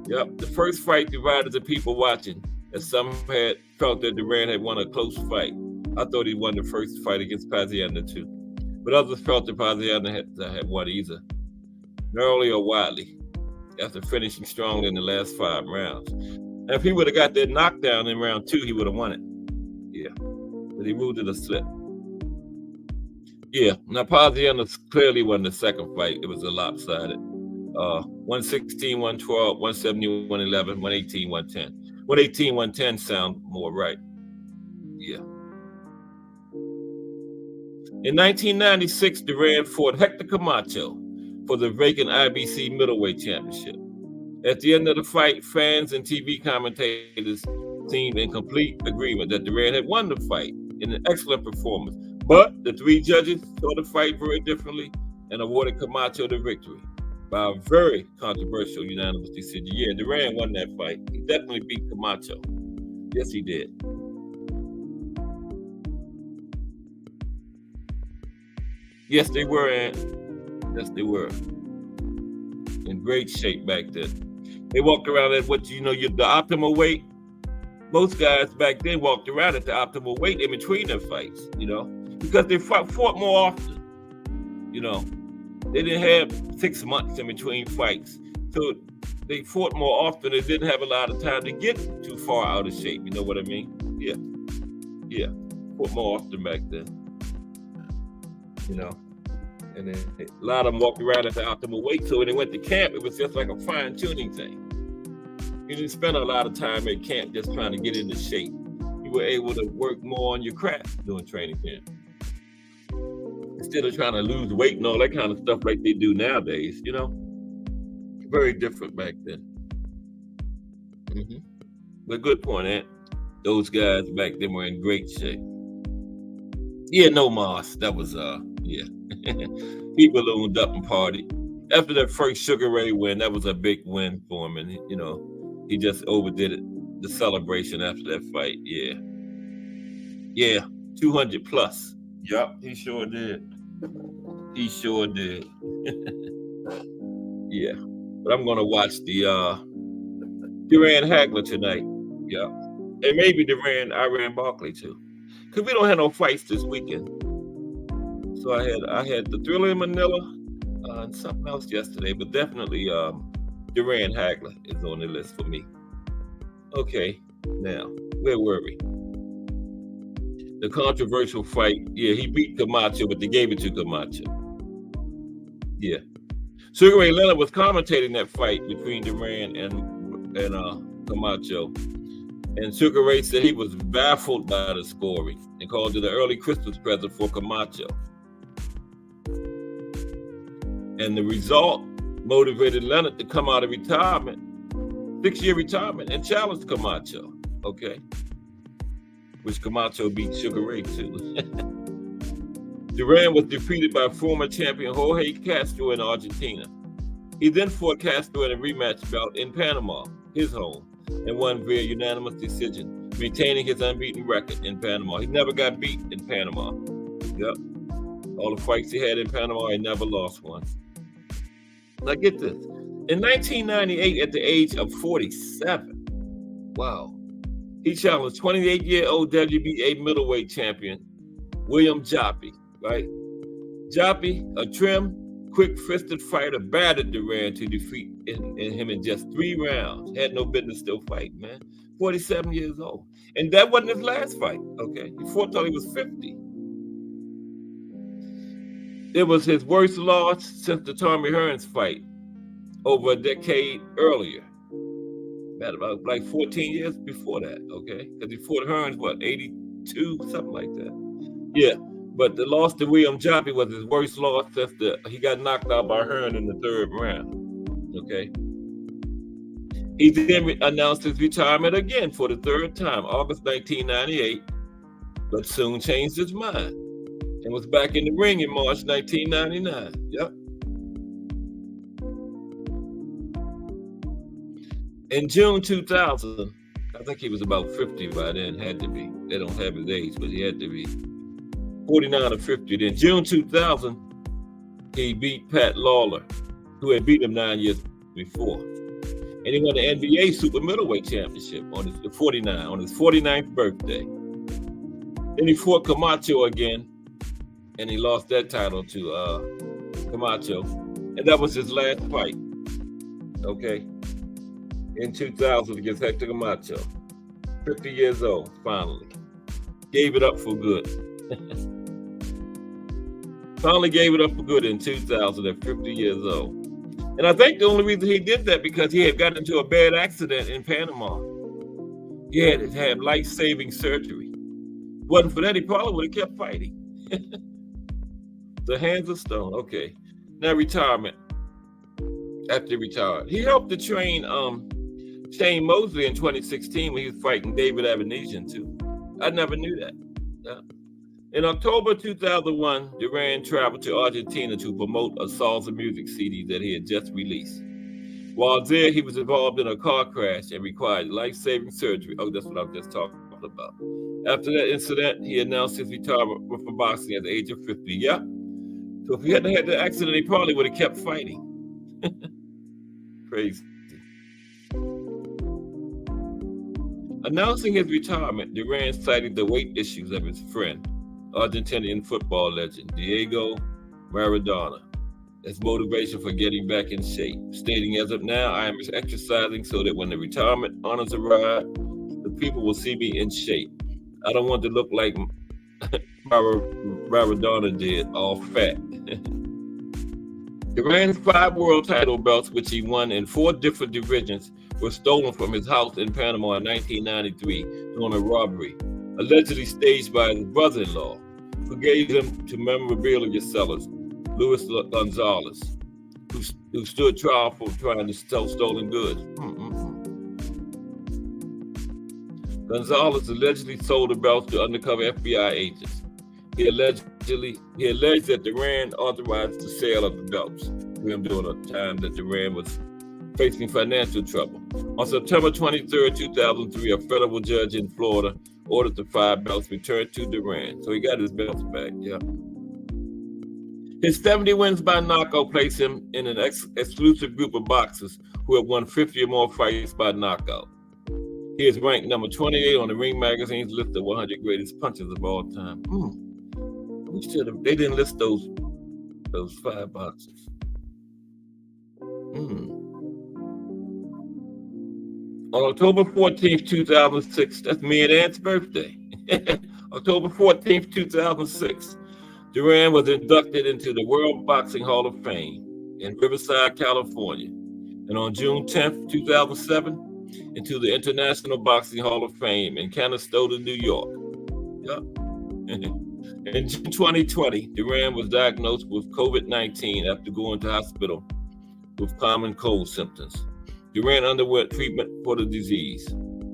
Yep, the first fight divided the people watching, as some had felt that Duran had won a close fight. I thought he won the first fight against Pazienza too. But others felt that Pazienza had won either, narrowly or widely, after finishing strong in the last 5 rounds. And if he would have got that knockdown in round 2, he would have won it. Yeah, but he ruled it a slip. Yeah, now Pazienza clearly won the second fight. It was a lopsided. 116, 112, 170, 111, 118, 110. 118, 110 sound more right. Yeah. In 1996, Duran fought Hector Camacho for the vacant IBC middleweight championship. At the end of the fight, fans and TV commentators seemed in complete agreement that Duran had won the fight in an excellent performance. But the 3 judges saw the fight very differently and awarded Camacho the victory by a very controversial unanimous decision. Yeah, Duran won that fight. He definitely beat Camacho. Yes, he did. Yes, they were, yes, they were in great shape back then. They walked around at the optimal weight. Most guys back then walked around at the optimal weight in between their fights, because they fought more often. They didn't have 6 months in between fights. So they fought more often. They didn't have a lot of time to get too far out of shape. You know what I mean? Yeah. Yeah. Fought more often back then. And then a lot of them walked around at the optimal weight. So when they went to camp, it was just like a fine-tuning thing. You didn't spend a lot of time at camp just trying to get into shape. You were able to work more on your craft during training camp. Instead of trying to lose weight and all that kind of stuff like they do nowadays, Very different back then. Mm-hmm. But good point, Ant. Those guys back then were in great shape. Yeah, no Moss. That was yeah. People loomed up and partied. After that first Sugar Ray win, that was a big win for him, and he just overdid it. The celebration after that fight, yeah, 200 plus. Yep, he sure did. He sure did. Yeah, but I'm gonna watch the Duran Hagler tonight. Yeah, and maybe Iran Barkley too, because we don't have no fights this weekend. So I had the Thriller in Manila and something else yesterday, but definitely Duran Hagler is on the list for me. Okay, now where were we? The controversial fight. Yeah, he beat Camacho, but they gave it to Camacho. Yeah. Sugar Ray Leonard was commentating that fight between Duran and Camacho. And Sugar Ray said he was baffled by the scoring and called it an early Christmas present for Camacho. And the result motivated Leonard to come out of retirement, 6-year retirement, and challenge Camacho. Okay. Which Camacho beat Sugar Ray too. Duran was defeated by former champion Jorge Castro in Argentina. He then fought Castro in a rematch bout in Panama, his home, and won via unanimous decision, maintaining his unbeaten record in Panama. He never got beat in Panama. Yep. All the fights he had in Panama, he never lost one. Now get this. In 1998, at the age of 47, wow, he challenged 28-year-old WBA middleweight champion William Joppy, right? Joppy, a trim, quick-fisted fighter, battered Duran to defeat him in just 3 rounds. Had no business still fighting, man. 47 years old. And that wasn't his last fight, okay? He fought till he was 50. It was his worst loss since the Tommy Hearns fight over a decade earlier. About like 14 years before that, okay? Because he fought Hearns, 82, something like that. Yeah, but the loss to William Joppy was his worst loss since he got knocked out by Hearn in the 3rd round, okay? He then announced his retirement again for the 3rd time, August 1998, but soon changed his mind and was back in the ring in March 1999. Yep. In June 2000, I think he was about 50 by then, had to be. They don't have his age, but he had to be 49 or 50. Then June 2000, he beat Pat Lawler, who had beat him 9 years before. And he won the NBA Super Middleweight Championship on his 49th birthday. Then he fought Camacho again, and he lost that title to Camacho. And that was his last fight, okay? In 2000 against Hector Camacho. 50 years old, finally. Gave it up for good. Finally gave it up for good in 2000 at 50 years old. And I think the only reason he did that because he had gotten into a bad accident in Panama. He had to have life-saving surgery. Wasn't for that, he probably would have kept fighting. The hands of stone. Okay. Now retirement. After he retired. He helped to train Shane Mosley in 2016 when he was fighting David Avanesian too. I never knew that. Yeah. In October 2001, Duran traveled to Argentina to promote a salsa music CD that he had just released. While there, he was involved in a car crash and required life-saving surgery. Oh, that's what I was just talking about. After that incident, he announced his retirement from boxing at the age of 50. Yeah. So if he hadn't had the accident, he probably would have kept fighting. Crazy. Announcing his retirement, Duran cited the weight issues of his friend, Argentinian football legend Diego Maradona, as motivation for getting back in shape, stating, "As of now, I am exercising so that when the retirement honors arrive, the people will see me in shape. I don't want to look like Maradona did, all fat." Duran's 5 world title belts, which he won in 4 different divisions, were stolen from his house in Panama in 1993 during a robbery, allegedly staged by his brother-in-law, who gave them to memorabilia sellers, Luis Gonzalez, who stood trial for trying to sell stolen goods. Gonzalez allegedly sold the belts to undercover FBI agents. He alleged that Duran authorized the sale of the belts to him during a time that Duran was facing financial trouble. On September 23, 2003, a federal judge in Florida ordered the 5 belts returned to Duran. So he got his belts back, yeah. His 70 wins by knockout place him in an exclusive group of boxers who have won 50 or more fights by knockout. He is ranked number 28 on the Ring Magazine's list of 100 greatest punchers of all time. They didn't list those 5 boxers. On October 14th, 2006, that's me and Ant's birthday. October 14th, 2006, Duran was inducted into the World Boxing Hall of Fame in Riverside, California. And on June 10th, 2007, into the International Boxing Hall of Fame in Canastota, New York. Yep. In June 2020, Duran was diagnosed with COVID-19 after going to hospital with common cold symptoms. Duran underwent treatment for the disease.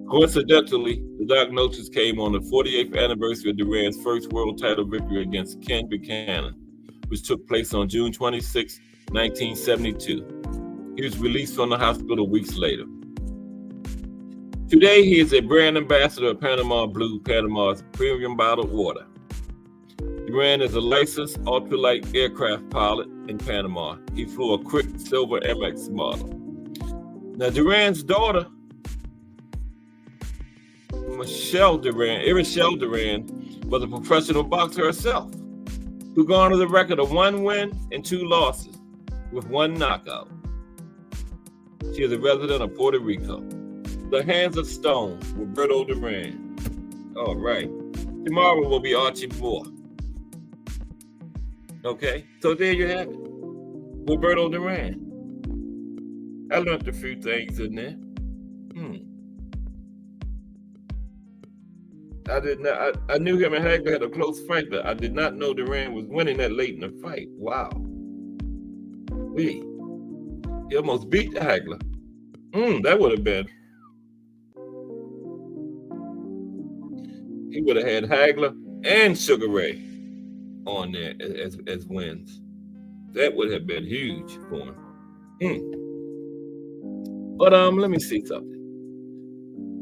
Coincidentally, the diagnosis came on the 48th anniversary of Duran's first world title victory against Ken Buchanan, which took place on June 26, 1972. He was released from the hospital weeks later. Today, he is a brand ambassador of Panama Blue, Panama's premium bottled water. Duran is a licensed ultralight aircraft pilot in Panama. He flew a quick silver MX model. Now, Duran's daughter, Iris Duran, was a professional boxer herself, who garnered a record of 1 win and 2 losses with 1 knockout. She is a resident of Puerto Rico. The Hands of Stone, Roberto Duran. All right. Tomorrow will be Archie Moore. Okay, so there you have it. Roberto Duran. I learned a few things in there. I did not. I knew him and Hagler had a close fight, but I did not know Duran was winning that late in the fight. Wow. He almost beat Hagler. That would have been. He would have had Hagler and Sugar Ray on there as wins. That would have been huge for him. But let me see something.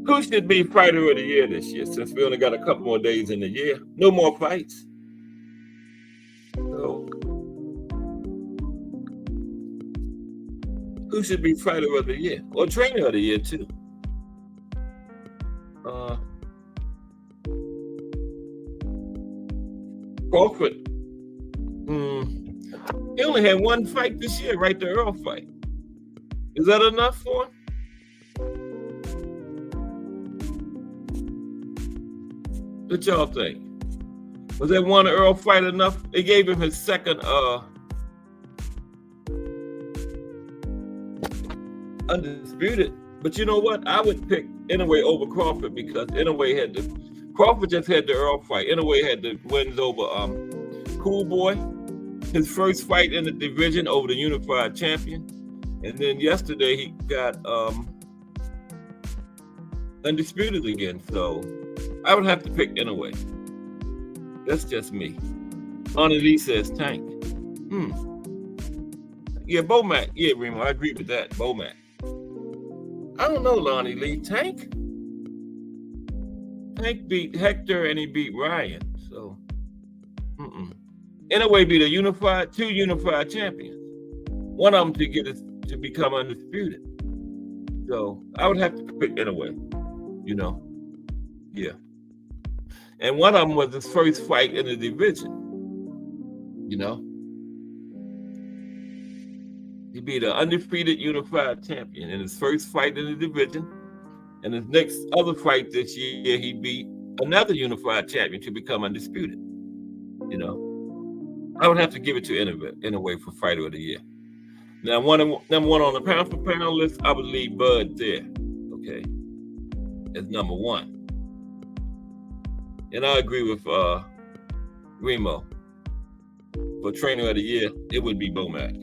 Who should be Fighter of the Year this year, since we only got a couple more days in the year? No more fights. So, who should be Fighter of the Year? Or Trainer of the Year, too? Crawford. He only had 1 fight this year, right? The Earl fight. Is that enough for him? What y'all think? Was that 1 Earl fight enough? They gave him his second undisputed. But you know what? I would pick Inoue over Crawford because Crawford just had the Earl fight. Inoue had the wins over Cool Boy, his first fight in the division over the unified champion. And then yesterday he got undisputed again. So I would have to pick Inoue. That's just me. Lonnie Lee says Tank. Yeah, Bomac. Yeah, Remo, I agree with that. Bomac. I don't know, Lonnie Lee. Tank beat Hector and he beat Ryan. So, Inoue beat two unified champions. One of them to become undisputed. So I would have to pick Inoue. Yeah. And one of them was his first fight in the division. He beat an undefeated unified champion in his first fight in the division. And his next other fight this year, he beat another unified champion to become undisputed. I would have to give it to Inoue for Fighter of the Year. Now, number 1 on the pound for pound list, I would leave Bud there. Okay, as number 1. And I agree with Remo. For Trainer of the Year, it would be Bomac.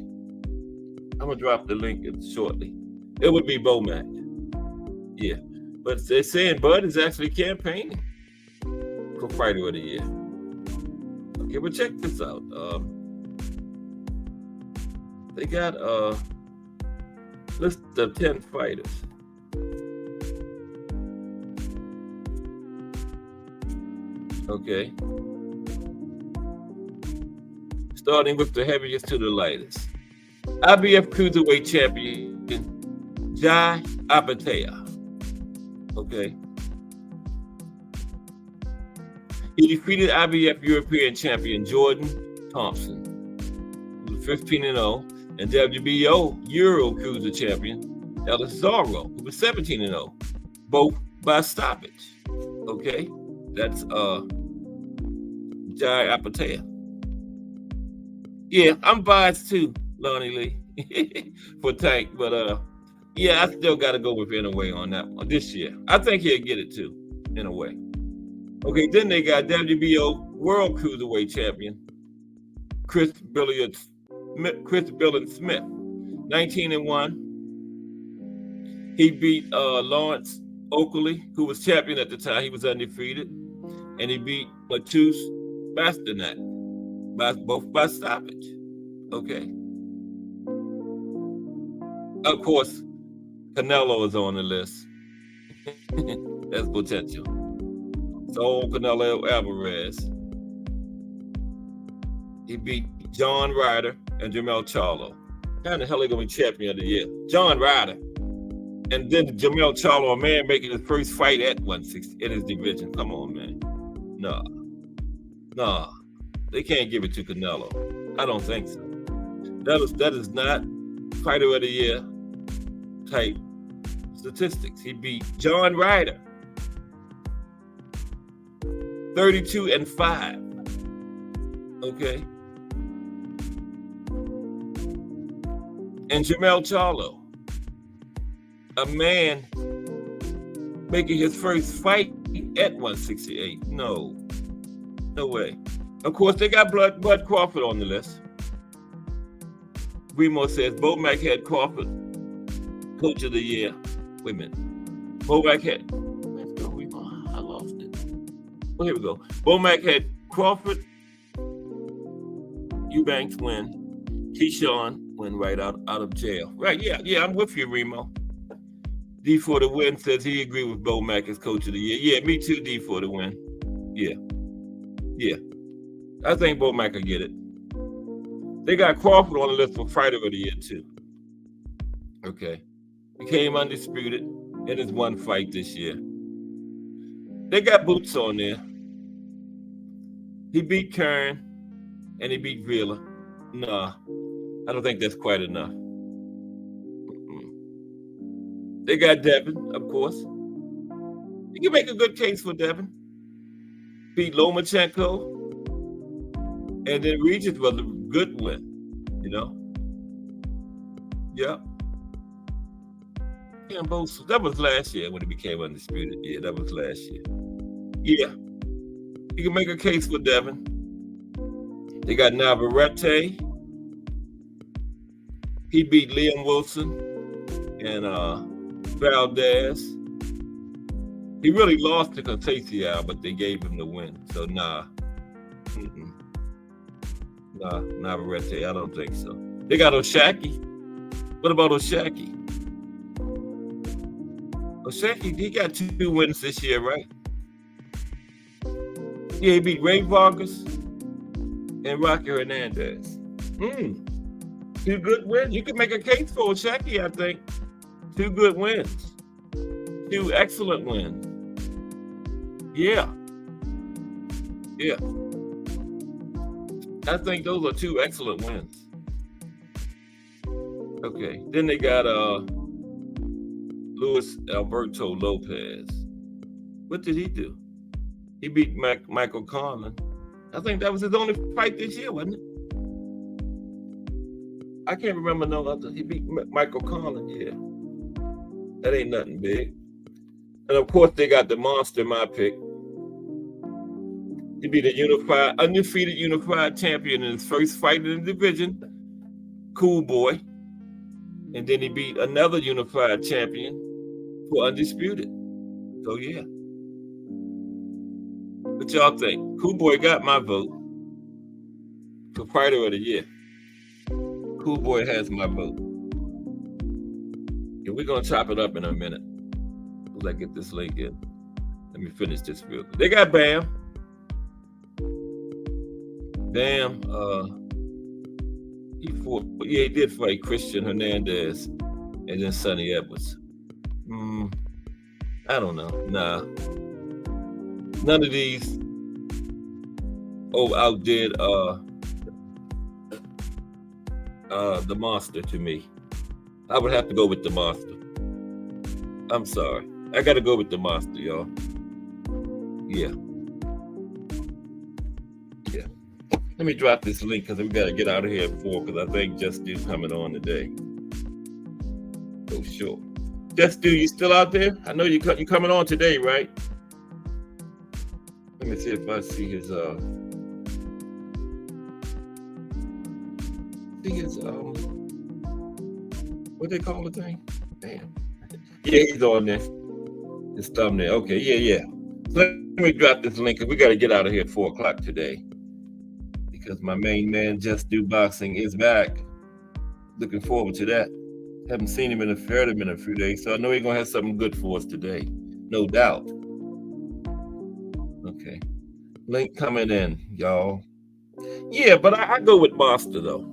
I'm gonna drop the link shortly. It would be Bomac. Yeah. But they're saying Bud is actually campaigning for Fighter of the Year. Okay, but check this out. They got a list of 10 fighters. Okay. Starting with the heaviest to the lightest. IBF Cruiserweight Champion Jai Apatea. Okay. He defeated IBF European Champion Jordan Thompson, who was 15-0, and WBO Euro Cruiser Champion Ellis Zorro, who was 17-0, both by stoppage. Okay, that's Jai Apatea. Yeah, I'm biased too, Lonnie Lee, for Tank, but yeah, I still got to go with Inouye on that one this year. I think he'll get it too, Inouye. Okay, then they got WBO World Cruiserweight Champion Chris Billiard Smith, 19-1. He beat Lawrence Oakley, who was champion at the time. He was undefeated, and he beat Matus Bastanak, both by stoppage. Okay. Of course, Canelo is on the list. That's potential. So Canelo Alvarez. He beat John Ryder and Jamel Charlo. How the hell are they going to be champion of the year? John Ryder. And then Jamel Charlo, a man making his first fight at 160 in his division. Come on, man. Nah. They can't give it to Canelo. I don't think so. That is not Fighter of the Year type statistics. He beat John Ryder 32-5. Okay. And Jamel Charlo, a man making his first fight at 168. No way. Of course, they got Bud Crawford on the list. Remo says Bomac had Crawford Coach of the Year. Wait a minute. Bomac had. Let's go, Remo. I lost it. Well, here we go. Bomac had Crawford, Eubanks win, Keyshawn win right out of jail. Right, yeah, I'm with you, Remo. D for the win says he agreed with Bomac as Coach of the Year. Yeah, me too, D for the win. Yeah. I think Bomac will get it. They got Crawford on the list for Fighter of the Year too. Okay. Became undisputed in his one fight this year. They got Boots on there. He beat Kern and he beat Villa. Nah, I don't think that's quite enough. They got Devin, of course. You can make a good case for Devin. Beat Lomachenko. And then Regis was a good win, you know? Yeah. And both, that was last year when he became undisputed. Yeah, that was last year. Yeah. You can make a case for Devin. They got Navarrete. He beat Liam Wilson and Valdez. He really lost to Conceicao, but they gave him the win. So nah. Nah, Navarrete, I don't think so. They got Oshaki. What about Oshaki? Oshaki, he got 2 wins this year, right? Yeah, he beat Ray Vargas and Rocky Hernandez. 2 good wins. You can make a case for Oshaki, I think. 2 good wins. 2 excellent wins. Yeah. I think those are 2 excellent wins. Okay. Then they got Luis Alberto Lopez. What did he do? He beat Michael Conlon. I think that was his only fight this year, wasn't it? I can't remember no other. He beat Michael Conlon, yeah. That ain't nothing big. And of course, they got the monster, my pick. He beat a undefeated unified champion in his first fight in the division, Cool Boy. And then he beat another unified champion for undisputed. So yeah. What y'all think? Cool Boy got my vote for Fighter of the Year. Cool Boy has my vote. And we're gonna chop it up in a minute. As I get this link in. Let me finish this real quick. They got Bam. Bam, he did fight Christian Hernandez and then Sonny Edwards. I don't know. Nah. None of these outdid the Monster to me. I would have to go with the Monster. I'm sorry. I gotta go with the Monster, y'all. Yeah. Let me drop this link because we gotta get out of here at 4 because I think Just Do coming on today. Oh sure. Just Do, you still out there? I know you coming on today, right? Let me see if I see his what they call the thing? Damn. Yeah, he's on there. His thumbnail. Okay, yeah. So let me drop this link because we got to get out of here at 4 o'clock today. Because my main man, Just Do Boxing, is back. Looking forward to that. Haven't seen him in a few days, so I know he's going to have something good for us today. No doubt. Okay. Link coming in, y'all. Yeah, but I go with Monster, though,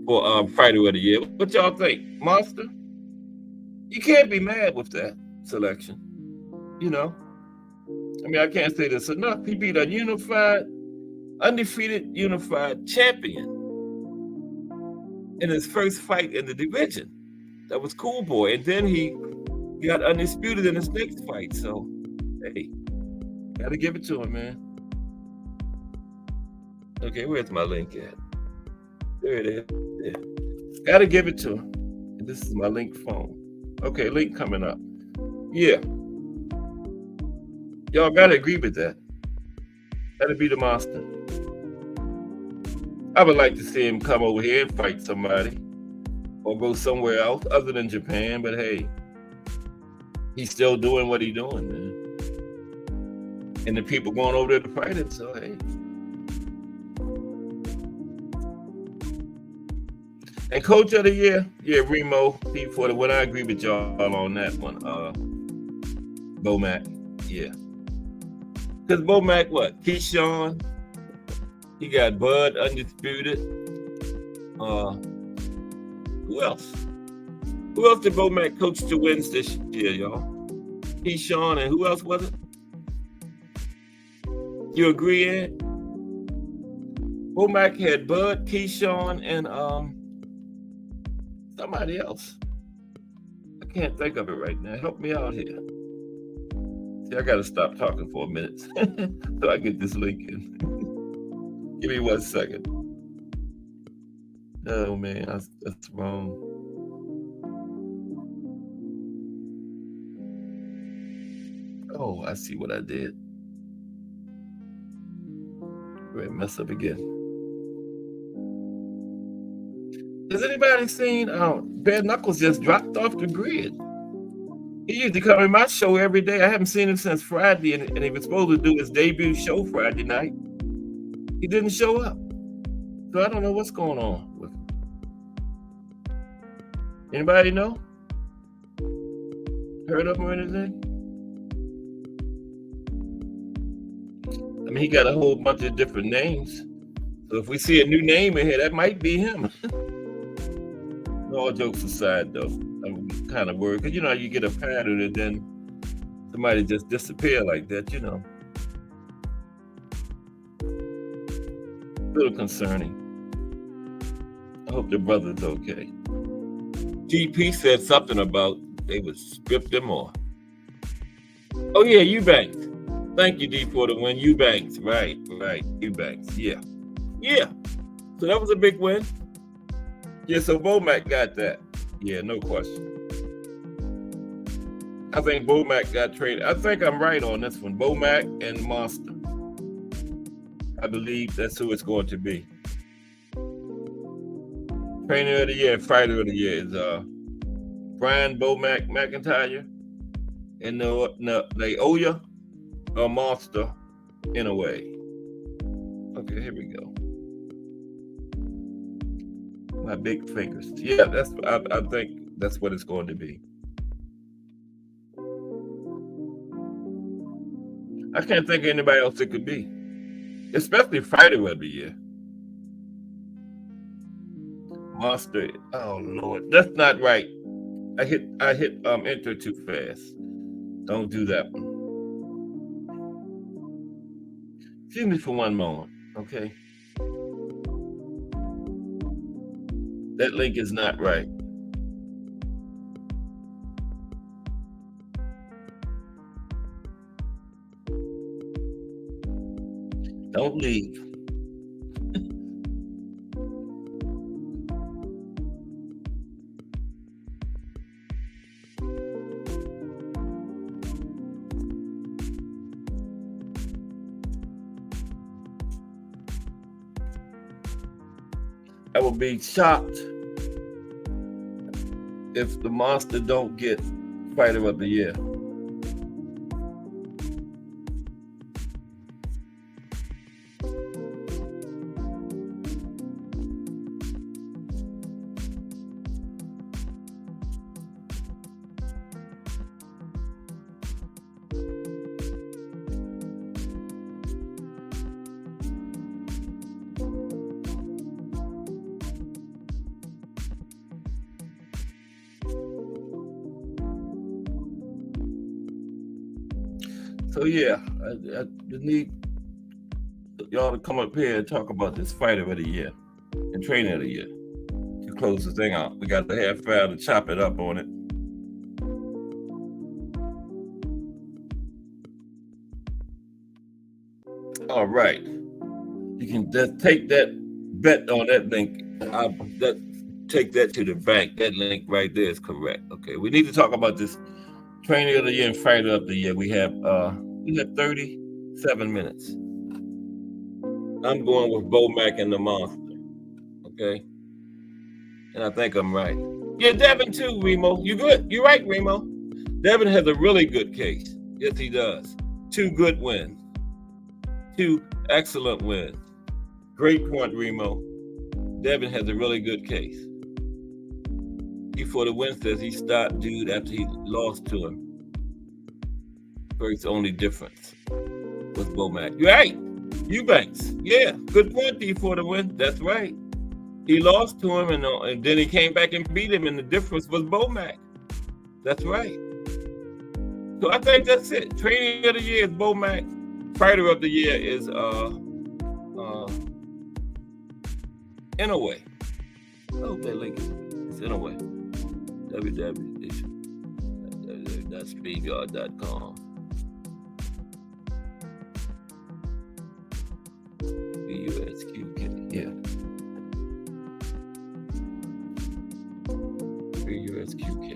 for Fighter of the Year. What y'all think? Monster? You can't be mad with that selection. You know? I mean, I can't say this enough. He beat a undefeated unified champion in his first fight in the division. That was Cool Boy. And then he got undisputed in his next fight. So, hey, gotta give it to him, man. Okay, where's my link at? There it is. Yeah. Gotta give it to him. And this is my link phone. Okay, link coming up. Yeah. Y'all gotta agree with that. That'll be the Monster. I would like to see him come over here and fight somebody or go somewhere else other than Japan, but hey, he's still doing what he's doing, man. And the people going over there to fight him, so hey. And Coach of the Year, yeah, Remo, P40. When I agree with y'all on that one, Bomac, yeah. Because Bomac, what? Keyshawn, he got Bud undisputed. Who else? Who else did Bomac coach to wins this year, y'all? Keyshawn, and who else was it? You agree, Ed? Bomac had Bud, Keyshawn, and somebody else. I can't think of it right now. Help me out here. See, I gotta stop talking for a minute so I get this link in. Give me 1 second. Oh man, that's wrong. Oh, I see what I did. Great mess up again. Has anybody seen Bare Knuckles just dropped off the grid? He used to come in my show every day. I haven't seen him since Friday, and he was supposed to do his debut show Friday night. He didn't show up. So I don't know what's going on with him. Anybody know? Heard of him or anything? I mean, he got a whole bunch of different names. So if we see a new name in here, that might be him. All jokes aside, though, I'm kind of worried because you get a pattern and then somebody just disappear like that. A little concerning. I hope the brother's okay. GP said something about they would strip them off. Oh yeah, Eubanks. Thank you, D, for the win. Eubanks, right. Eubanks, yeah. So that was a big win. Yeah, so Bomac got that. Yeah, no question. I think Bomac got traded. I think I'm right on this one. Bomac and Monster. I believe that's who it's going to be. Trainer of the Year and Fighter of the Year is Brian Bomac McIntyre and Naoya or Monster in a way. Okay, here we go. My big fingers. Yeah, I think that's what it's going to be. I can't think of anybody else it could be, especially fighter of the year. Monster. Oh Lord, that's not right. I hit enter too fast. Don't do that one. Excuse me for one moment, okay? That link is not right. Don't leave. I will be shocked if the Monster don't get fighter of the year. So yeah, I need y'all to come up here and talk about this fighter of the year and trainer of the year to close the thing out. We got the half hour to chop it up on it. All right, you can just take that bet on that link. Take that to the bank. That link right there is correct. Okay, we need to talk about this trainer of the year and fighter of the year. We have 37 minutes. I'm going with Bo Mack and the Monster. Okay, and I think I'm right. Yeah, Devin too, Remo. You good? You right, Remo. Devin has a really good case. Yes, he does. 2 good wins. 2 excellent wins. Great point, Remo. Devin has a really good case. Before the win says he stopped dude after he lost to him. First only difference was Bo Mack. You're right. Eubanks. Yeah, good point, D for the win. That's right. He lost to him and then he came back and beat him, and the difference was Bo Mack. That's right. So I think that's it. Trainer of the year is Bo Mack. Fighter of the year is in a way. I hope that link is in a way. www.speedguard.com. BUSQK, yeah. BUSQK.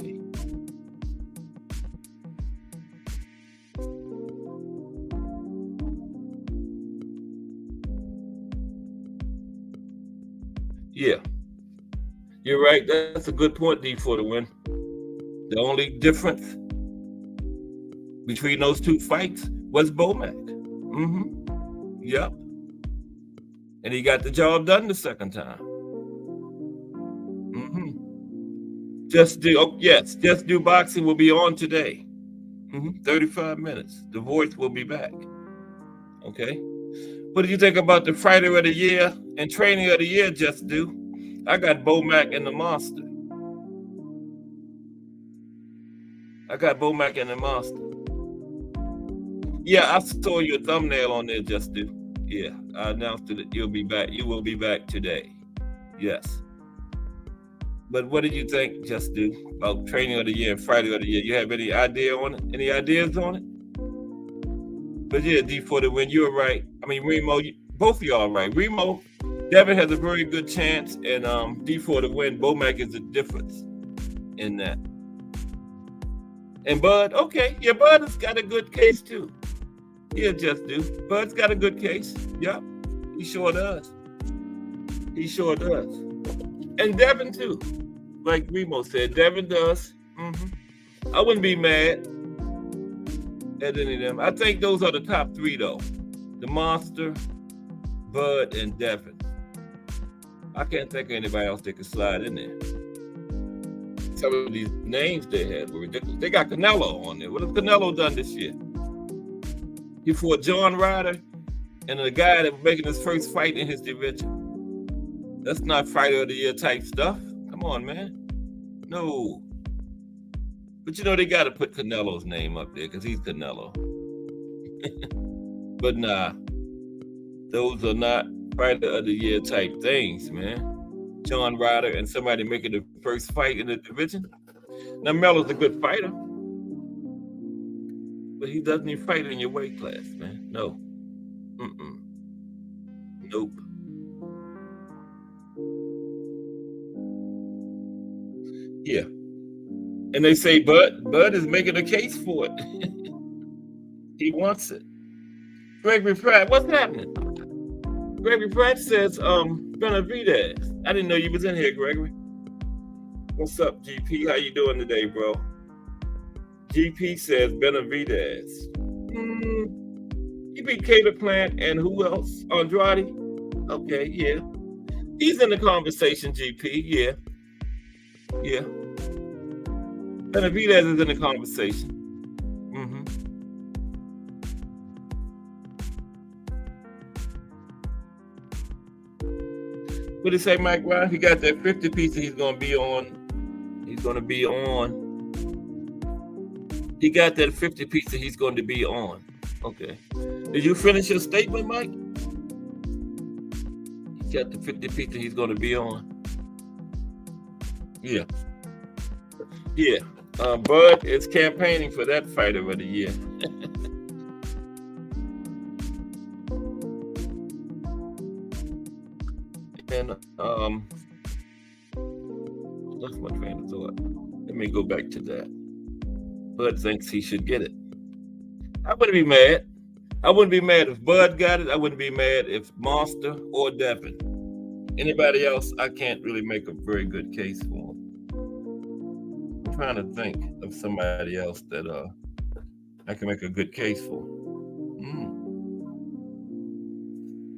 Yeah, you're right. That's a good point, D, for the win. The only difference between those 2 fights was Bo Mack. Yep. And he got the job done the second time. Just Do Boxing will be on today. 35 minutes. The Voice will be back. Okay. What do you think about the fighter of the year and trainer of the year, Just Do? I got Bo Mack and the Monster. Yeah, I saw your thumbnail on there, Just Do. Yeah, I announced that you'll be back. You will be back today. Yes. But what did you think, Just Do, about trainer of the year and fighter of the year? You have any idea on it? Any ideas on it? But yeah, D for the win. You're right. I mean, Remo, both of y'all are right. Remo, Devin has a very good chance, and D for the win. Bo Mack is the difference in that. And Bud, okay, yeah, Bud has got a good case too. Yeah, Just Do. Bud's got a good case. Yep, he sure does. And Devin too. Like Remo said, Devin does. I wouldn't be mad at any of them. I think those are the top three, though. The Monster, Bud, and Devin. I can't think of anybody else that could slide in there. Some of these names they had were ridiculous. They got Canelo on there. What has Canelo done this year? He fought John Ryder and a guy that was making his first fight in his division. That's not fighter of the year type stuff. Come on, man. No. But you know, they got to put Canelo's name up there because he's Canelo. But nah, those are not fighter of the year type things, man. John Ryder and somebody making the first fight in the division. Now, Melo's a good fighter, but he doesn't even fight in your weight class, man. No. Nope. Yeah. And they say Bud is making a case for it. He wants it. Gregory Pratt, what's happening? Gregory Pratt says, Benavidez. I didn't know you was in here, Gregory. What's up, GP? How you doing today, bro? GP says Benavidez. He beat Caleb Plant and who else? Andrade? Okay, yeah. He's in the conversation, GP. Yeah. Yeah. Benavidez is in the conversation. What did he say, Mike Ryan? He got that 50 piece that he's going to be on. He's going to be on. He got that 50 piece that he's going to be on. Okay. Did you finish your statement, Mike? He got the 50 piece that he's going to be on. Yeah. Yeah. Bud is campaigning for that fighter of the year. And that's my train of thought. Let me go back to that. Bud thinks he should get it. I wouldn't be mad. I wouldn't be mad if Bud got it. I wouldn't be mad if Monster or Devin. Anybody else, I can't really make a very good case for him. I'm trying to think of somebody else that I can make a good case for.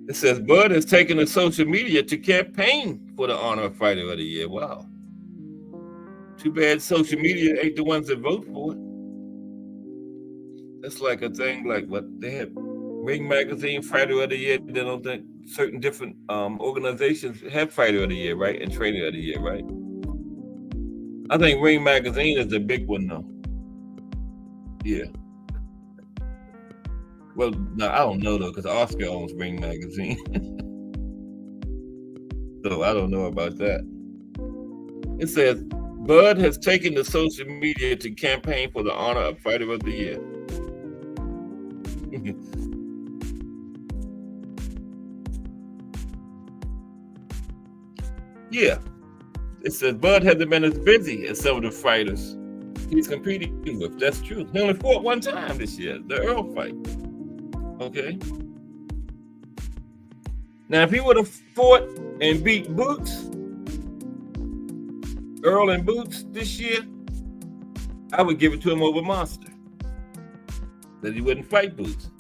It says Bud has taken to social media to campaign for the honor of Fighter of the Year. Wow. Too bad social media ain't the ones that vote for it. That's like a thing like what they have Ring Magazine Fighter of the Year. They don't think certain different organizations have Fighter of the Year, right? And Trainer of the Year, right? I think Ring Magazine is the big one though. Yeah. Well, no, I don't know though, because Oscar owns Ring Magazine. So I don't know about that. It says, Bud has taken to social media to campaign for the honor of Fighter of the Year. Yeah. It says, Bud hasn't been as busy as some of the fighters he's competing with. That's true. He only fought one time this year, the Earl fight. Okay. Now, if he would have fought and beat Boots, Earl and Boots this year, I would give it to him over Monster. That he wouldn't fight Boots.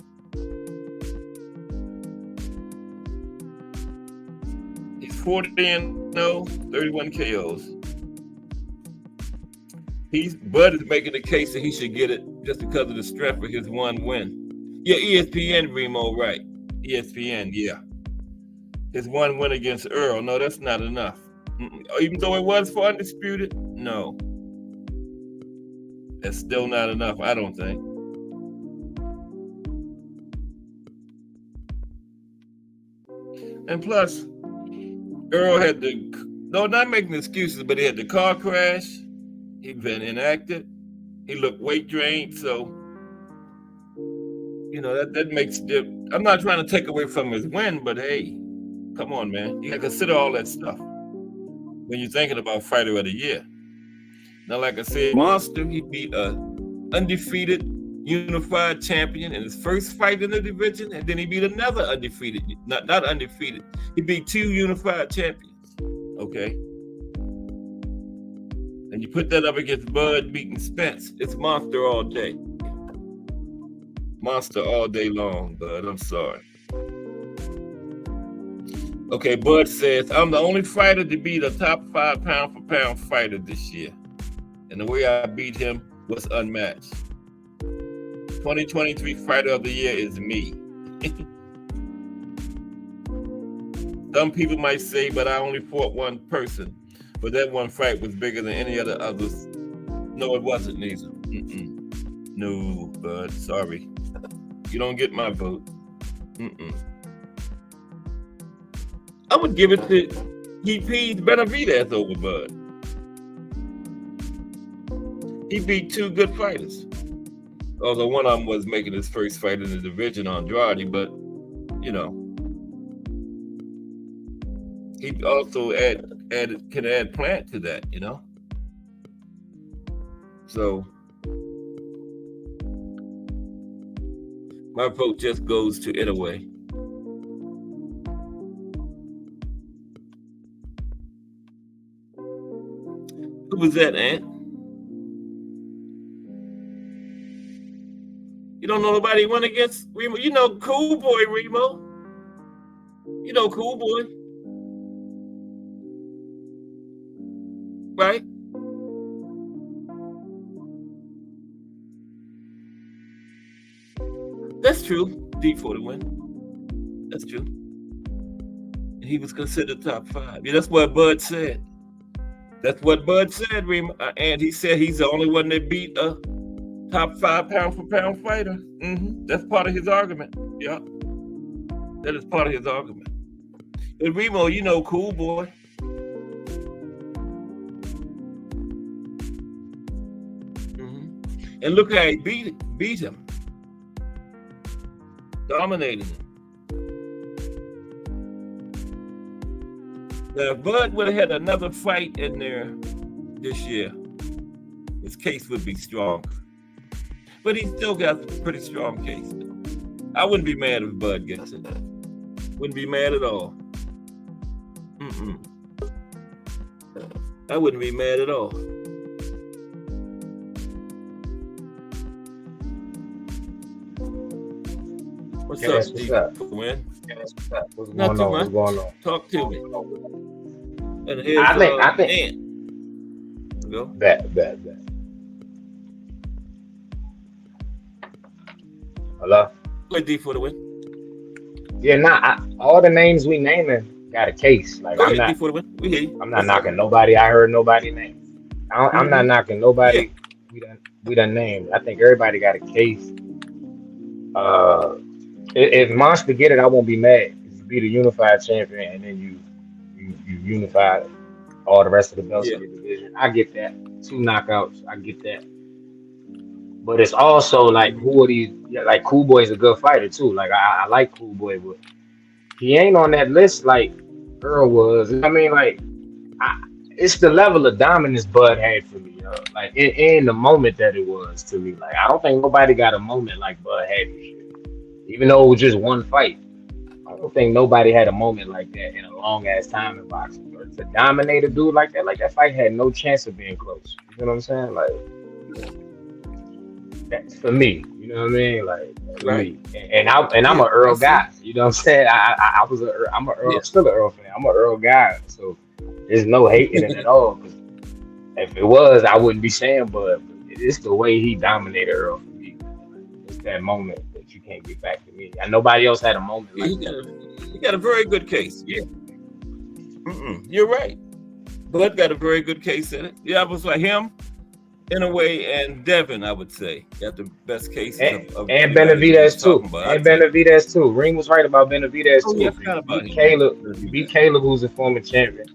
He's 40-0, 31 KOs. Bud is making the case that he should get it just because of the strength of his one win. Yeah, ESPN, Remo, right. ESPN, yeah. His one win against Earl. No, that's not enough. Even though it was for undisputed, no. That's still not enough, I don't think. And plus, Earl had not making excuses, but he had the car crash. He'd been inactive. He looked weight drained, so you know, that makes I'm not trying to take away from his win, but hey, come on, man. You got to consider all that stuff when you're thinking about Fighter of the Year. Now, like I said, Monster, he beat a undefeated unified champion in his first fight in the division, and then he beat another undefeated, not undefeated. He beat two unified champions, okay? And you put that up against Bud beating Spence, it's Monster all day. Monster all day long, Bud. I'm sorry. Okay, Bud says, I'm the only fighter to be the top 5 pound for pound fighter this year. And the way I beat him was unmatched. 2023 Fighter of the Year is me. Some people might say, but I only fought one person. But that one fight was bigger than any other others. No, it wasn't, neither. No, Bud, sorry. You don't get my vote. I would give it to P's Benavidez over Bud. He beat 2 good fighters. Although one of them was making his first fight in the division, Andrade, but, you know. He also can add Plant to that, you know. So my vote just goes to Inoue. Who was that, Ant? You don't know nobody won against Remo? You know Cool Boy, Remo. You know Cool Boy. Right? That's true. D for the win. That's true. And he was considered top 5. Yeah, that's what Bud said. That's what Bud said, Remo. And he said he's the only one that beat a top 5 pound for pound fighter. That's part of his argument. Yeah. That is part of his argument. But Remo, you know Cool Boy. And look how he beat him. Dominating him. Now, if Bud would have had another fight in there this year, his case would be strong. But he still got a pretty strong case. I wouldn't be mad if Bud gets it. Wouldn't be mad at all. I wouldn't be mad at all. What's up, Steve? Win? What's going on? What's going on? Talk to me. And here's, I think. Ant. Go. Bet. Hello? Play D for the win. Yeah, all the names we naming got a case. Like Go ahead, D for the win. We hear you. I'm not knocking nobody. I heard nobody's name. I'm not knocking nobody. Yeah. We done named. I think everybody got a case. If Monster get it, I won't be mad. You be the unified champion, and then you unify all the rest of the belts in the division. I get that. 2 knockouts. I get that. But it's also like, who are these? Yeah, like Cool Boy's a good fighter too. Like I like Cool Boy, but he ain't on that list like Earl was. I mean, like it's the level of dominance Bud had for me. Like in the moment that it was to me. Like I don't think nobody got a moment like Bud had this year. Even though it was just one fight, I don't think nobody had a moment like that in a long ass time in boxing. But to dominate a dude like that fight had no chance of being close. You know what I'm saying? Like that's for me. You know what I mean? Like for me. And I'm an Earl guy. You know what I'm saying? I'm an Earl, still an Earl fan. I'm an Earl guy. So there's no hate in it at all. If it was, I wouldn't be saying, but it's the way he dominated Earl for me. It's that moment that you can't get back to me. And nobody else had a moment like that. He got a very good case. Yeah. You're right. Bud got a very good case in it. Yeah, it was like him, Inoue, and Devin, I would say. Got the best cases of and Benavidez too. And Benavidez too. Ring was right about Benavidez too. Yeah, I forgot about him. Caleb, who's a former champion.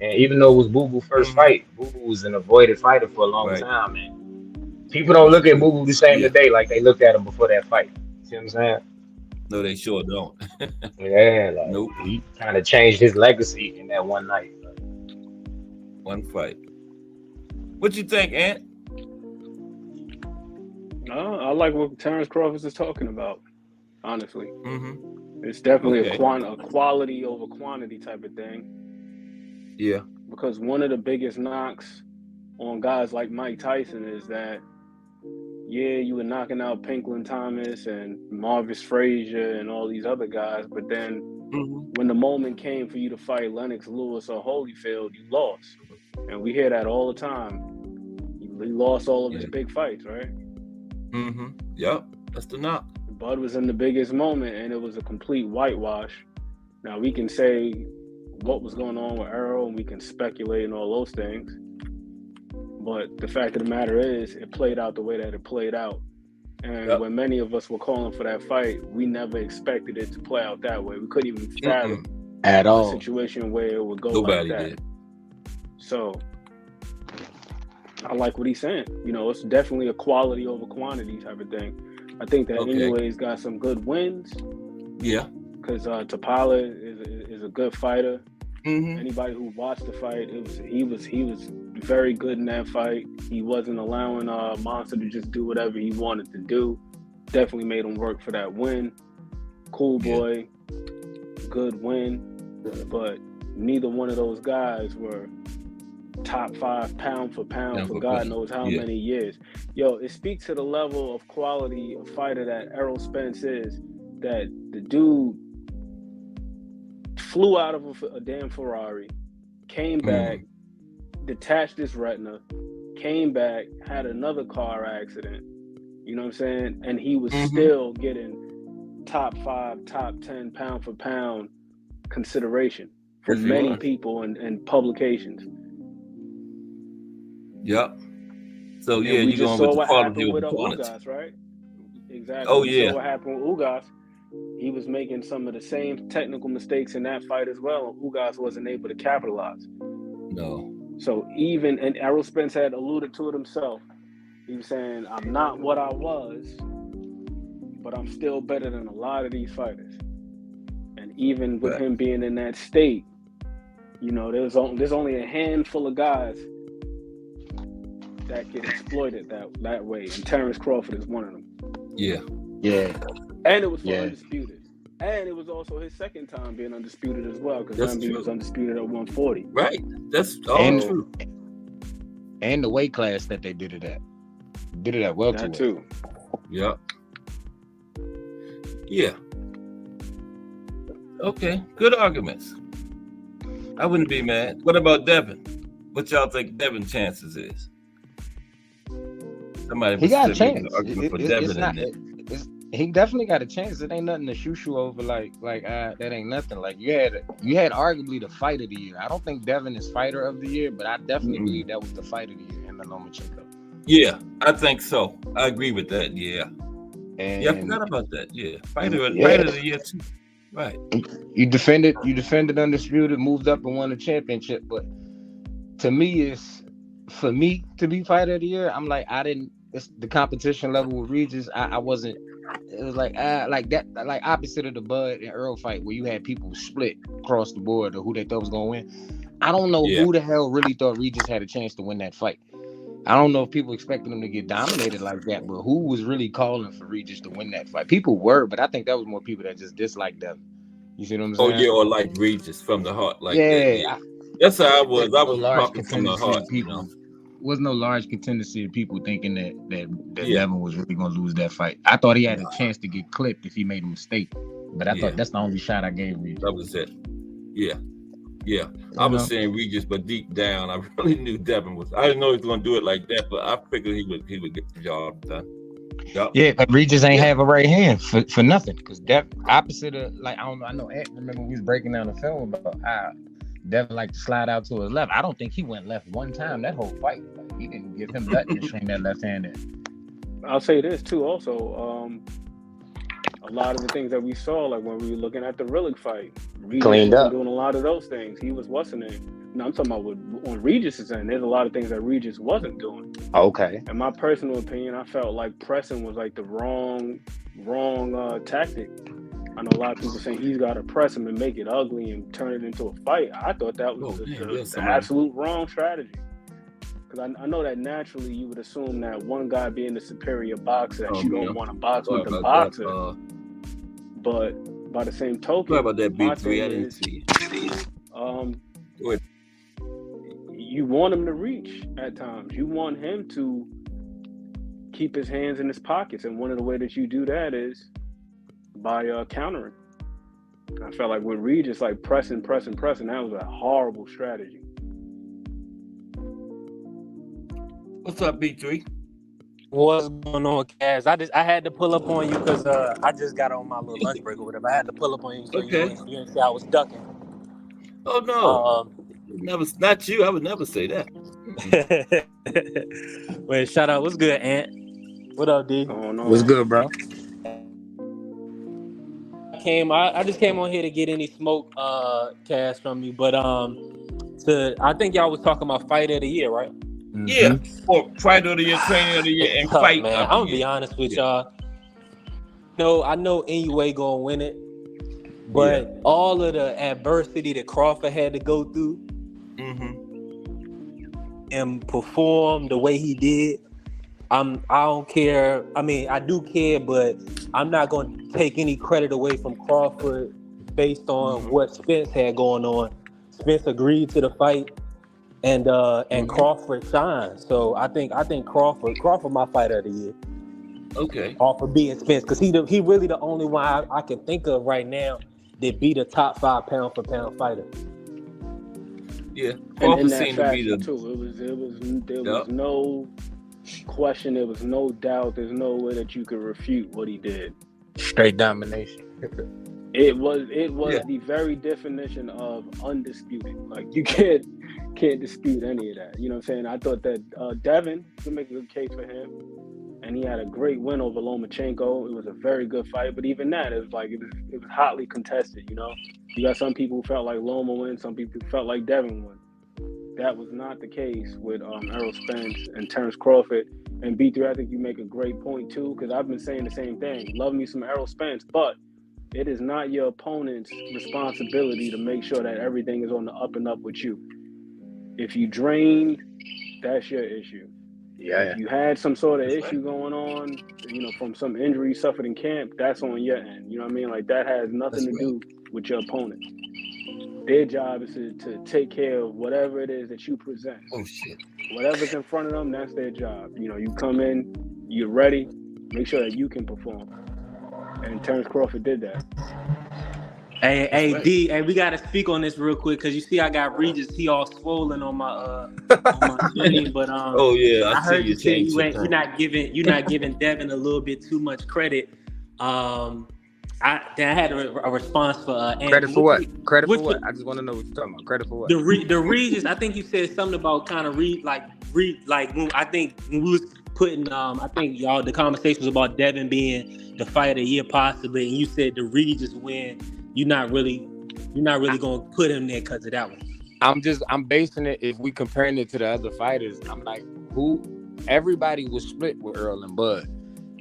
And even though it was Boo Boo's first fight, Boo Boo was an avoided fighter for a long time, man. People don't look at Boo Boo the same today like they looked at him before that fight. See what I'm saying? No, they sure don't. Yeah, like nope. He kind of changed his legacy in that one night. One fight. What you think, Ant? I like what Terrence Crawford is talking about, honestly. It's definitely a quality over quantity type of thing. Yeah. Because one of the biggest knocks on guys like Mike Tyson is that yeah, you were knocking out Pinklin Thomas and Marvis Frazier and all these other guys, but then when the moment came for you to fight Lennox Lewis or Holyfield, you lost. And we hear that all the time. He lost all of his big fights, right? Yep, that's the knock. Bud was in the biggest moment, and it was a complete whitewash. Now, we can say what was going on with Earl, and we can speculate and all those things. But the fact of the matter is, it played out the way that it played out. And when many of us were calling for that fight, we never expected it to play out that way. We couldn't even fathom at all a situation where it would go Nobody like that. did. So I like what he's saying. You know, it's definitely a quality over quantity type of thing. I think that Inouye's got some good wins. Yeah. Because Tapala is a good fighter. Anybody who watched the fight, he was very good in that fight. He wasn't allowing Monster to just do whatever he wanted to do. Definitely made him work for that win. Cool boy, good win. But neither one of those guys were top 5 pound for pound for God knows how many years. Yo, it speaks to the level of quality of fighter that Errol Spence is, that the dude flew out of a damn Ferrari, came back, detached his retina, came back, had another car accident, you know what I'm saying? And he was still getting top 5, top 10 pound for pound consideration for many people and publications. Yep. So and yeah, we you just going saw with the what quality happened with of quantity. Ugas, right? Exactly. Oh, We yeah. saw what happened with Ugas. He was making some of the same technical mistakes in that fight as well, and Ugas wasn't able to capitalize. No. So even, and Errol Spence had alluded to it himself, he was saying, I'm not what I was, but I'm still better than a lot of these fighters. And even with him being in that state, you know, there's only a handful of guys that get exploited that way, and Terrence Crawford is one of them. Yeah. And it was for undisputed. And it was also his second time being undisputed as well, because remember he was undisputed at 140. Right. That's all true. And the weight class that they did it at. Did it at welterweight. That too. Yep. Yeah. Okay. Good arguments. I wouldn't be mad. What about Devin? What y'all think Devin's chances is? Somebody he got a chance. He definitely got a chance. It ain't nothing to shoo over like that ain't nothing. Like you had arguably the fight of the year. I don't think Devin is fighter of the year, but I definitely believe that was the fight of the year in the Lomachenko. Yeah, I think so. I agree with that. Yeah. And I forgot about that. Yeah. Fighter of the year too. Right. You defended undisputed, moved up and won the championship. But to me, for me to be fighter of the year, I'm like, it's the competition level with Regis. I wasn't. It was like that, like opposite of the Bud and Earl fight where you had people split across the board or who they thought was gonna win. I don't know who the hell really thought Regis had a chance to win that fight. I don't know if people expected him to get dominated like that, but who was really calling for Regis to win that fight? People were, but I think that was more people that just disliked them. You see what I'm saying? Oh yeah, or like Regis from the heart, like that. That's how I was. I was talking from the heart. People. Was no large contingency of people thinking that Devin was really gonna lose that fight. I thought he had a chance to get clipped if he made a mistake, but I thought that's the only shot I gave Regis. That was it. Yeah. I was saying Regis, but deep down, I really knew Devin was. I didn't know he was gonna do it like that, but I figured he would get the job done. Yep. Yeah, but Regis ain't have a right hand for nothing, because Devin opposite of I don't know. I know Ant remember we was breaking down the film about how Devin liked to slide out to his left. I don't think he went left one time that whole fight. Like, he didn't give him nothing to swing that left hand in. I'll say this too also. A lot of the things that we saw, like when we were looking at the Rillick fight, Regis cleaned up doing a lot of those things. He was wasn't it? No, I'm talking about on Regis' end. There's a lot of things that Regis wasn't doing. Okay. In my personal opinion, I felt like pressing was like the wrong tactic. I know a lot of people saying he's got to press him and make it ugly and turn it into a fight. I thought that was the absolute wrong strategy. Because I know that naturally you would assume that one guy being the superior boxer, that you don't want to box with the boxer. But by the same token, about that B3, I didn't see. You want him to reach at times. You want him to keep his hands in his pockets, and one of the way that you do that is by countering. I felt like with Regis, like pressing, that was a horrible strategy. What's up, B3? What's going on, Kaz? I had to pull up on you because I just got on my little lunch break or whatever. I had to pull up on you so you didn't say I was ducking. Oh no, never, not you. I would never say that. Wait, shout out. What's good, Ant? What up, D? What's good, bro? I just came on here to get any smoke, Kaz, from you, but I think y'all was talking about fight of the year, right? Mm-hmm. Yeah, or fight of the year, training of the year, and tough, fight. Man, I'm gonna be honest with y'all. No, I know Inoue gonna win it, but all of the adversity that Crawford had to go through and perform the way he did, I don't care. I mean, I do care, but I'm not gonna take any credit away from Crawford based on what Spence had going on. Spence agreed to the fight. And Crawford shined. So I think Crawford my fighter of the year. Okay. Off of being Spence, because he really the only one I can think of right now that beat a top 5 pound for pound fighter. Yeah. And that fashion too. There was no question, there was no doubt, there's no way that you could refute what he did. Straight domination. It was the very definition of undisputed. Like you can't dispute any of that. You know what I'm saying? I thought that Devin could make a good case for him, and he had a great win over Lomachenko. It was a very good fight, but even that, it was hotly contested. You know, you got some people who felt like Loma win, some people who felt like Devin won. That was not the case with Errol Spence and Terrence Crawford. And B3, I think you make a great point too, because I've been saying the same thing. Love me some Errol Spence, but it is not your opponent's responsibility to make sure that everything is on the up and up with you. If you drained, that's your issue. Yeah. If you had some sort of issue going on, from some injury you suffered in camp, that's on your end. You know what I mean? Like that has nothing to do with your opponent. Their job is to take care of whatever it is that you present. Oh shit. Whatever's in front of them, that's their job. You come in, you're ready, make sure that you can perform. And Terrence Crawford did that. Hey, D, we gotta speak on this real quick because you see I got Regis. He all swollen on my screen, but oh yeah, I heard you say you're not giving Devin a little bit too much credit. I had a response for credit for what? Credit for what? I just want to know what you're talking about. Credit for what? The Regis. I think you said something about kind of when I think when we was putting I think y'all the conversation was about Devin being the fight of the year possibly, and you said the Regis win. You're not really gonna put him there because of that one. I'm basing it, if we comparing it to the other fighters, I'm like, everybody was split with Earl and Bud.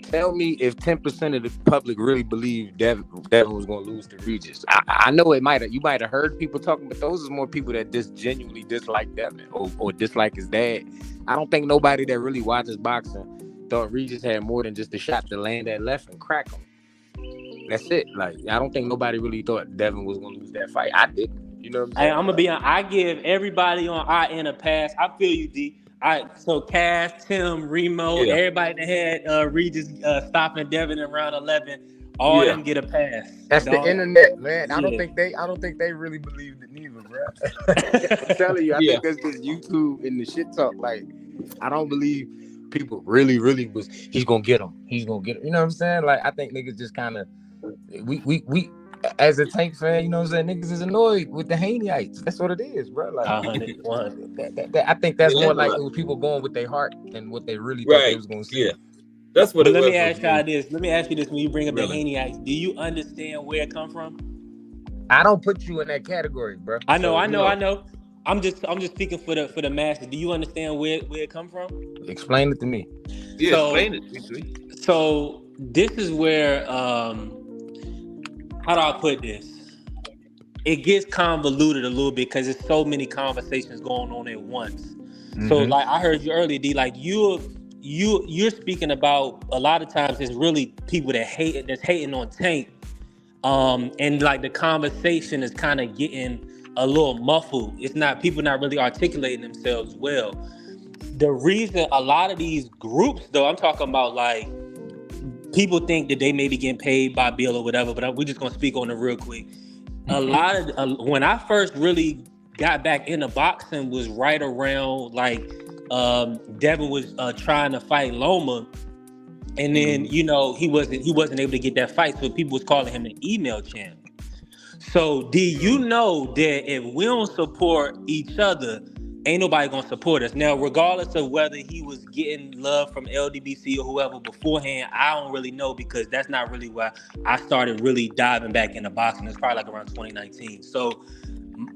Tell me if 10% of the public really believe Devin was going to lose to Regis. I know you might have heard people talking, but those are more people that just genuinely dislike Devin or dislike his dad. I don't think nobody that really watches boxing thought Regis had more than just a shot to land that left and crack him. That's it. Like, I don't think nobody really thought Devin was going to lose that fight. I didn't. You know what I'm saying? Hey, I'm going to be honest. I give everybody on our end a pass. I feel you, D. So Cass, Tim, Remo, everybody that had Regis stopping Devin in round 11, all of them get a pass. That's the internet, man. I don't think they really believed it neither, bro. I'm telling you, I think that's just YouTube and the shit talk. Like, I don't believe people really was. He's gonna get him. You know what I'm saying? Like, I think niggas just kind of we. As a Tank fan, you know what I'm saying? Niggas is annoyed with the Hanyites. That's what it is, bro. Like, 100. I think that's more like it was people going with their heart than what they really thought they was going to see. Yeah, that's what it was. Let me ask you this: when you bring up the Hanyites, do you understand where it come from? I don't put you in that category, bro. I know. I'm just speaking for the masses. Do you understand where it come from? Explain it to me. Yeah, explain it. So this is where how do I put this? It gets convoluted a little bit because there's so many conversations going on at once. Mm-hmm. So like I heard you earlier, D, like you're speaking about a lot of times it's really people that's hating on Tank. And like the conversation is kind of getting a little muffled. It's not people not really articulating themselves well. the reason a lot of these groups, though, I'm talking about like people think that they may be getting paid by bill or whatever, but we're just gonna speak on it real quick. A lot of when I first really got back into boxing was right around like Devin was trying to fight Loma, and then you know he wasn't able to get that fight, so people was calling him an email champ. So do you know that if we don't support each other, ain't nobody gonna support us? Now, regardless of whether he was getting love from LDBC or whoever beforehand, I don't really know, because that's not really why I started really diving back into boxing. It's probably like around 2019. So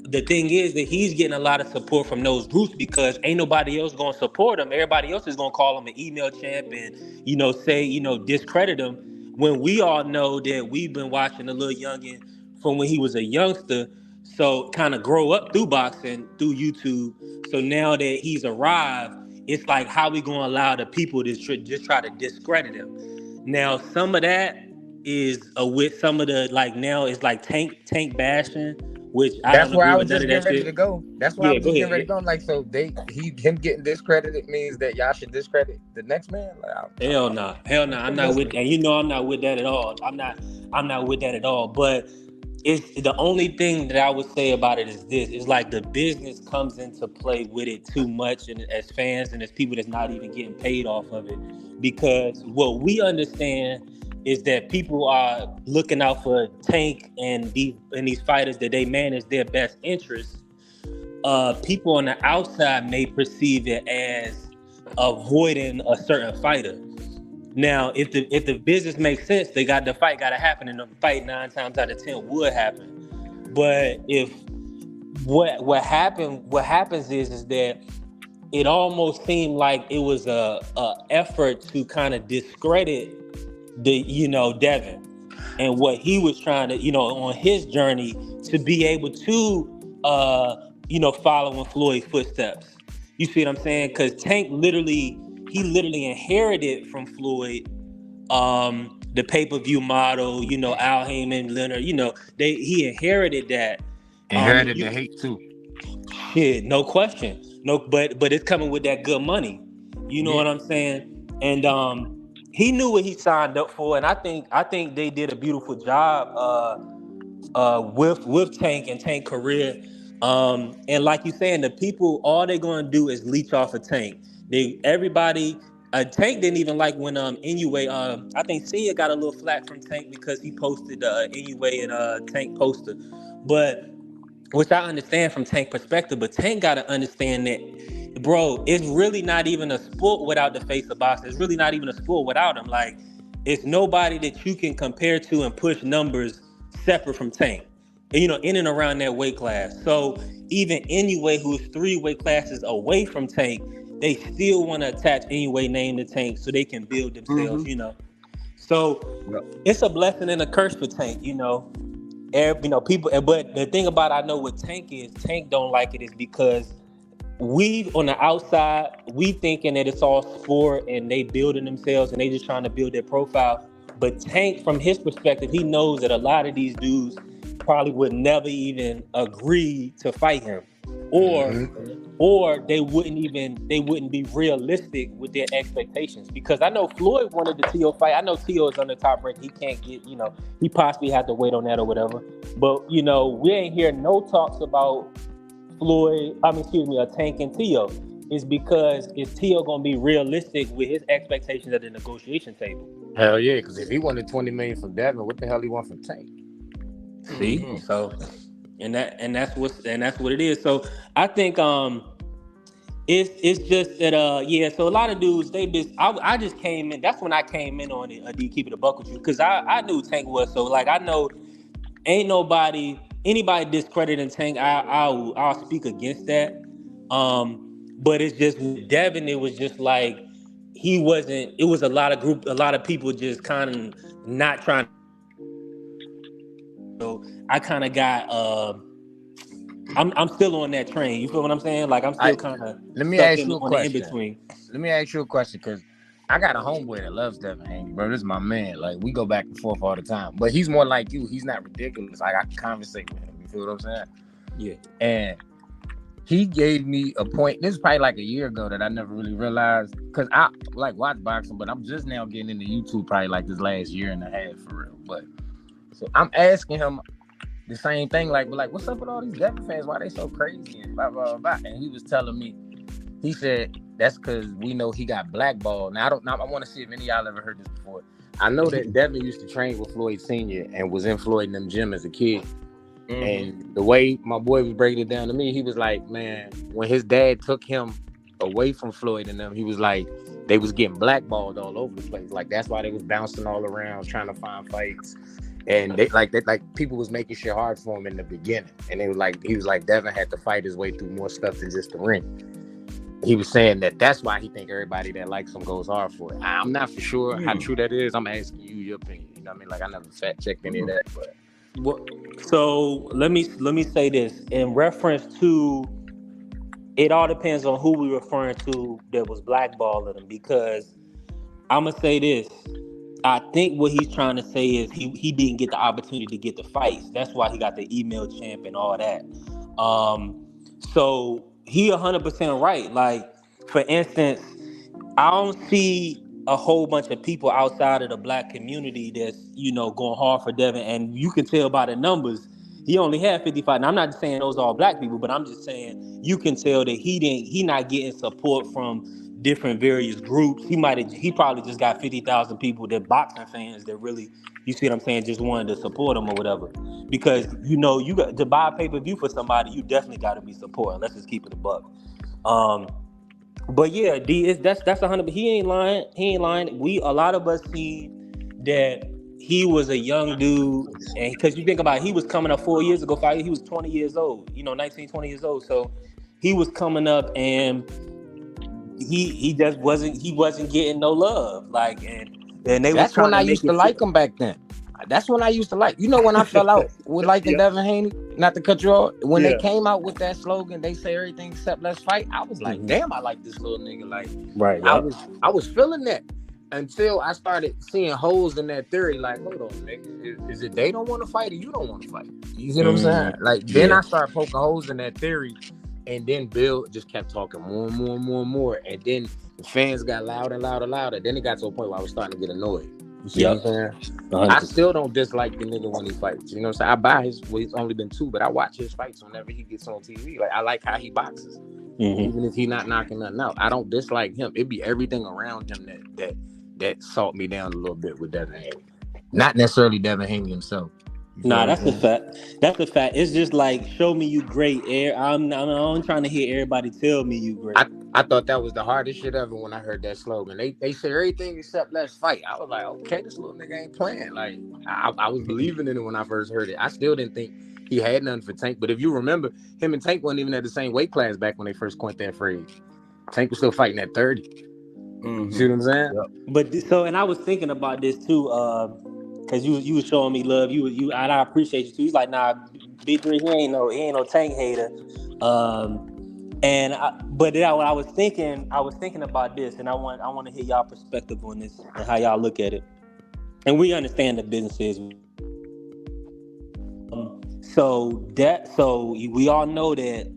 the thing is that he's getting a lot of support from those groups because ain't nobody else gonna support him. Everybody else is gonna call him an email champ and, you know, say, you know, discredit him, when we all know that we've been watching the little youngin from when he was a youngster, so kind of grow up through boxing, through YouTube. So now that he's arrived, it's like, how we gonna allow the people to just try to discredit him? Now, some of that is with some of the, like, now it's like tank bashing, which That's where I was none just of getting that ready shit. to go. That's why I Yeah, was go just getting ahead. ready to go. Like, so him getting discredited means that y'all should discredit the next man. Like, Hell no. I'm not with, and you know I'm not with that at all. I'm not with that at all. But it's the only thing that I would say about it is this: it's like the business comes into play with it too much, and as fans and as people that's not even getting paid off of it. Because what we understand is that people are looking out for Tank and these fighters, that they manage their best interests. People on the outside may perceive it as avoiding a certain fighter. Now, if the business makes sense, the fight got to happen, and the fight 9 times out of 10 would happen. But if what happens is that it almost seemed like it was a effort to kind of discredit Devin and what he was trying to, on his journey to be able to follow in Floyd's footsteps. You see what I'm saying? Because Tank literally inherited from Floyd the pay-per-view model, Al Heyman, Leonard, he inherited that. inherited the hate too. Shit, no question. No, but it's coming with that good money. You know what I'm saying? And he knew what he signed up for, and I think they did a beautiful job with Tank and Tank career. And like you saying, the people, all they're gonna do is leech off of Tank. Tank didn't even like when Inoue. I think Sia got a little flack from Tank because he posted Inoue and Tank poster, but which I understand from Tank perspective. But Tank gotta understand that, bro, it's really not even a sport without the face of boxing. It's really not even a sport without him. Like, it's nobody that you can compare to and push numbers separate from Tank. In and around that weight class. So even Inoue, who's 3 weight classes away from Tank, they still want to attach Inoue name to Tank so they can build themselves. So it's a blessing and a curse for Tank. People. But the thing about, I know what Tank is, Tank don't like it is because we on the outside, we thinking that it's all sport and they building themselves and they just trying to build their profile. But Tank, from his perspective, he knows that a lot of these dudes probably would never even agree to fight him, or they wouldn't be realistic with their expectations. Because I know Floyd wanted the Tio fight. I know Tio is on the top rank. He can't get, he possibly had to wait on that or whatever. But we ain't hear no talks about Tank and Tio. Is because is Tio gonna be realistic with his expectations at the negotiation table? Hell yeah, because if he wanted $20 million from Devin, what the hell he want from Tank? See, so and that's what it is. So I think it's just that so a lot of dudes, I just came in. That's when I came in on it. D, keep it a buck with you, because I knew Tank was, so like I know ain't anybody discrediting Tank. I'll speak against that. But it's just with Devin, it was just like he wasn't. It was a lot of people just kind of not trying. So I kind of got. I'm still on that train. You feel what I'm saying? Like I'm still kind of. Let me ask you a on question. the in between. Let me ask you a question, because I got a homeboy that loves Devin Haney, bro. This is my man. Like, we go back and forth all the time. But he's more like you. He's not ridiculous. Like, I can conversate with him. You feel what I'm saying? Yeah. And he gave me a point. This is probably like a year ago that I never really realized because I like watch boxing, but I'm just now getting into YouTube probably like this last year and a half for real. But so I'm asking him the same thing, like, but like, what's up with all these Devin fans? Why they so crazy and blah blah blah? And he was telling me, he said that's because we know he got blackballed. Now I want to see if any of y'all ever heard this before. I know that Devin used to train with Floyd Sr. and was in Floyd and them gym as a kid. Mm-hmm. And the way my boy was breaking it down to me, he was like, man, when his dad took him away from Floyd and them, he was like, they was getting blackballed all over the place. Like, that's why they was bouncing all around trying to find fights. And they like people was making shit hard for him in the beginning. And he was like, Devin had to fight his way through more stuff than just the ring. He was saying that's why he think everybody that likes him goes hard for it. I'm not for sure how true that is. I'm asking you your opinion. You know what I mean? Like, I never fact checked any of that, but. Well, so let me say this in reference to it. All depends on who we referring to that was blackballing him, because I'm gonna say this. I think what he's trying to say is he didn't get the opportunity to get the fights. That's why he got the email champ and all that. So he 100% right. Like, for instance, I don't see a whole bunch of people outside of the black community that's, going hard for Devin. And you can tell by the numbers, he only had 55. Now, I'm not saying those are all black people, but I'm just saying you can tell that he not getting support from different various groups. He probably just got 50,000 people that boxing fans that really, you see what I'm saying, just wanted to support him or whatever. Because, you got to buy a pay-per-view for somebody, you definitely got to be supporting. Let's just keep it a buck. But yeah, that's 100. He ain't lying. A lot of us see that he was a young dude, and because you think about it, he was coming up 4 years ago. He was 20 years old. 19, 20 years old. So he was coming up, and he just wasn't getting no love. Like, and they was. That's when I used to like him back then. That's when I used to like. When I fell out with liking Devin Haney, not to cut you off, when they came out with that slogan, they say everything except let's fight. I was like, damn, I like this little nigga. Like, right. I was feeling that until I started seeing holes in that theory. Like, hold on, nigga, is it they don't want to fight or you don't want to fight? You see what I'm saying? Like, then I started poking holes in that theory, and then Bill just kept talking more and more and more and more, and then the fans got louder and louder and louder. Then it got to a point where I was starting to get annoyed. You see what I'm saying? 100%. I still don't dislike the nigga when he fights. You know what I'm saying? I buy he's only been 2, but I watch his fights whenever he gets on TV. Like, I like how he boxes. Even if he not knocking nothing out. I don't dislike him. It'd be everything around him that salt me down a little bit with Devin Haney. Not necessarily Devin Haney himself. Nah, that's a fact. That's a fact. It's just like, show me you great. I'm trying to hear everybody tell me you great. I thought that was the hardest shit ever when I heard that slogan. They said everything except let's fight. I was like, okay, this little nigga ain't playing. Like, I was believing in it when I first heard it. I still didn't think he had nothing for Tank. But if you remember, him and Tank wasn't even at the same weight class back when they first coined that phrase. Tank was still fighting at 30. See what I'm saying? Yep. But and I was thinking about this too, because you was showing me love. You and I appreciate you too. He's like, nah, B3, he ain't no Tank hater. But I was thinking about this, and I want to hear y'all perspective on this and how y'all look at it. And we understand the businesses. So we all know that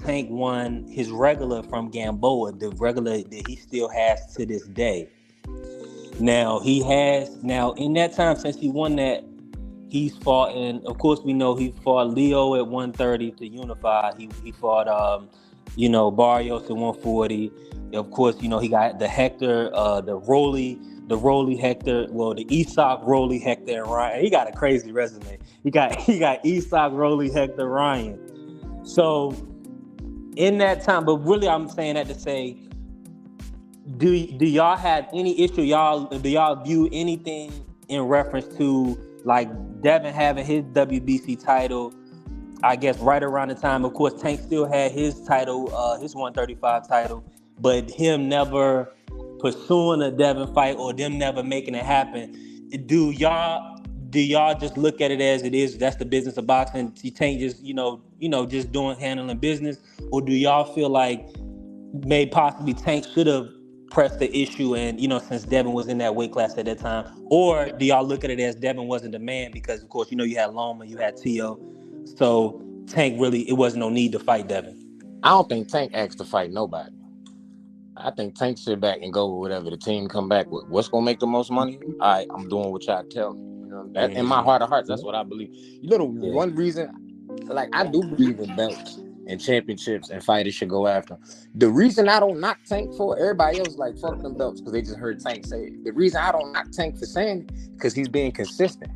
Tank won his regular from Gamboa, the regular that he still has to this day. Now in that time since he won that, he's fought, and of course we know he fought Leo at 130 to unify. He fought Barrios at 140. Of course, he got the Hector, the Rolly Hector, the Isak Rolly Hector and Ryan. He got a crazy resume. He got Isak Rolly Hector Ryan. So in that time, but really I'm saying that to say, do y'all have any issue? Do y'all view anything in reference to like Devin having his WBC title? I guess right around the time, of course, Tank still had his title, his 135 title, but him never pursuing a Devin fight or them never making it happen. Do y'all just look at it as it is? That's the business of boxing. Tank just just handling business, or do y'all feel like maybe possibly Tank should have pressed the issue and since Devin was in that weight class at that time, or do y'all look at it as Devin wasn't the man because of course you had Loma, you had Tio, so Tank really it wasn't no need to fight Devin? I don't think Tank asked to fight nobody. I think Tank sit back and go with whatever the team come back with. What's gonna make the most money? All right, I'm doing what y'all tell me. You know, that in my heart of hearts, that's what I believe. You know, the one reason, like, I do believe in belts and championships and fighters should go after. The reason I don't knock Tank for everybody else, like, fuck them belts because they just heard Tank say it. The reason I don't knock Tank for saying it because he's being consistent.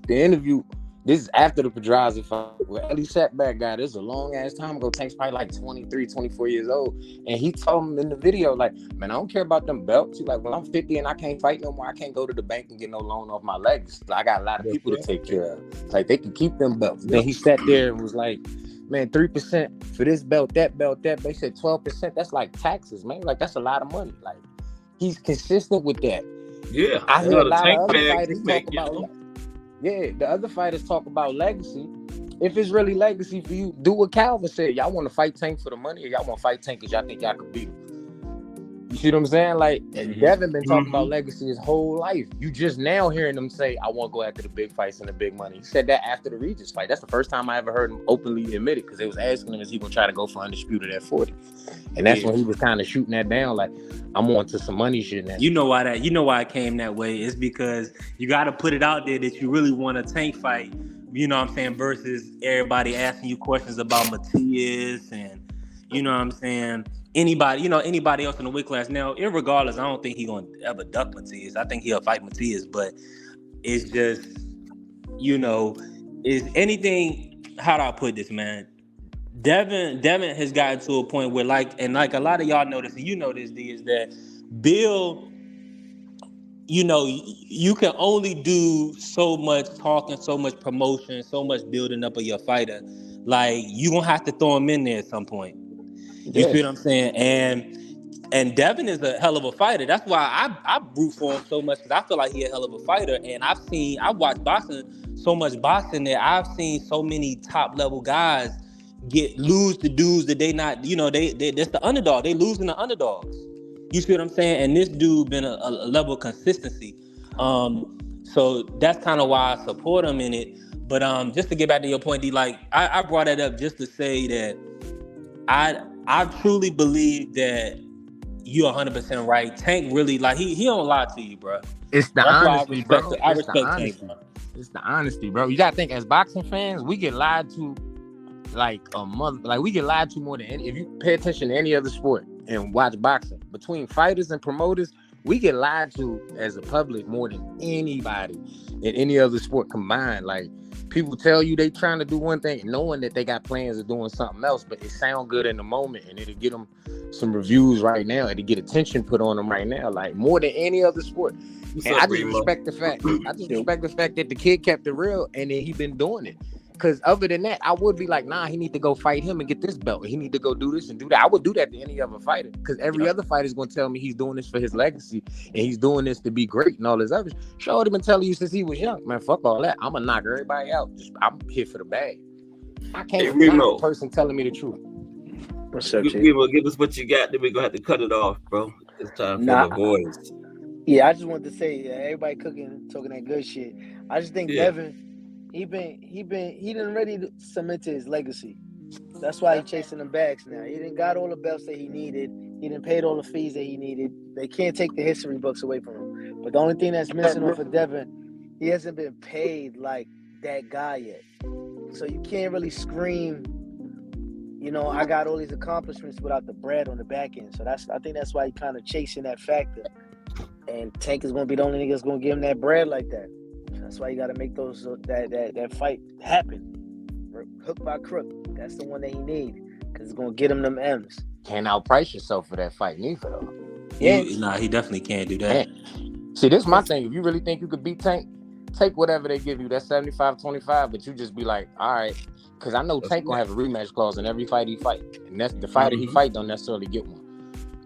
The interview. This is after the Pedraza fight where Ellie sat back, guy. This is a long ass time ago. Tank's probably like 23, 24 years old. And he told him in the video, like, man, I don't care about them belts. He's like, well, I'm 50 and I can't fight no more. I can't go to the bank and get no loan off my legs. I got a lot of people to take care of. Like, they can keep them belts. Then he sat there and was like, man, 3% for this belt, that belt, that. They said 12%. That's like taxes, man. Like, that's a lot of money. Like, he's consistent with that. Yeah. I hear a lot of other fighters talk about the other fighters talk about legacy. If it's really legacy for you, do what Calvin said. Y'all want to fight Tank for the money, or y'all want to fight Tank because y'all think y'all could beat him? You see what I'm saying? Like, Devin been talking about legacy his whole life. You just now hearing him say, I want to go after the big fights and the big money. He said that after the Regis fight. That's the first time I ever heard him openly admit it, because they was asking him, is he going to try to go for undisputed at 40? And that's when he was kind of shooting that down, like, I'm on to some money shit now. You know why it came that way? It's because you got to put it out there that you really want a Tank fight, you know what I'm saying, versus everybody asking you questions about Matias and, you know what I'm saying, anybody else in the weight class. Now, irregardless, I don't think he's going to ever duck Matias. I think he'll fight Matias, but it's just, you know, is anything, how do I put this, man? Devin has gotten to a point where, like a lot of y'all notice, and you know this, D, is that Bill, you know, you can only do so much talking, so much promotion, so much building up of your fighter. Like, you gonna have to throw him in there at some point. You see what I'm saying? And Devin is a hell of a fighter. That's why I root for him so much, because I feel like he's a hell of a fighter. And I've watched so much boxing that I've seen so many top level guys lose the dudes that they not, you know, that's the underdog. They losing the underdogs. You see what I'm saying? And this dude been a level of consistency. So that's kind of why I support him in it. But just to get back to your point, D, like, I brought that up just to say that I truly believe that you're 100% right. Tank really, like, he don't lie to you, bro. It's the honesty, bro. I respect Tank, bro. It's the honesty, bro. You gotta think, as boxing fans, we get lied to like a mother. Like, we get lied to more than any. If you pay attention to any other sport and watch boxing, between fighters and promoters, we get lied to as a public more than anybody in any other sport combined. Like, people tell you they trying to do one thing, knowing that they got plans of doing something else, but it sound good in the moment, and it'll get them some reviews right now, and to get attention put on them right now, like, more than any other sport. And I just respect the fact. That the kid kept it real, and then he been doing it. Because other than that, I would be like, nah, he need to go fight him and get this belt. He need to go do this and do that. I would do that to any other fighter, because every other fighter is going to tell me he's doing this for his legacy and he's doing this to be great and all this other. Shorty been telling you since he was young, man, fuck all that. I'm going to knock everybody out. I'm here for the bag. I can't knock a person telling me the truth. What's up, give us what you got, then we're going to have to cut it off, bro. It's time for the boys. Yeah, I just wanted to say, everybody talking that good shit. I just think Devin, he done ready to cement his legacy. That's why he's chasing them bags now. He done got all the belts that he needed. He done paid all the fees that he needed. They can't take the history books away from him. But the only thing that's missing off of Devin, he hasn't been paid like that guy yet. So you can't really scream, you know, I got all these accomplishments without the bread on the back end. So I think that's why he kind of chasing that factor. And Tank is gonna be the only nigga that's gonna give him that bread like that. That's why you got to make those that fight happen. Hook by crook. That's the one that he need, because it's gonna get him them M's. Can't outprice yourself for that fight, neither though. Yeah, he definitely can't do that. See, this is my thing. If you really think you could beat Tank, take whatever they give you. That's 75-25, but you just be like, all right, because I know Tank gonna have a rematch clause in every fight he fight, and that's the fighter he fight don't necessarily get one.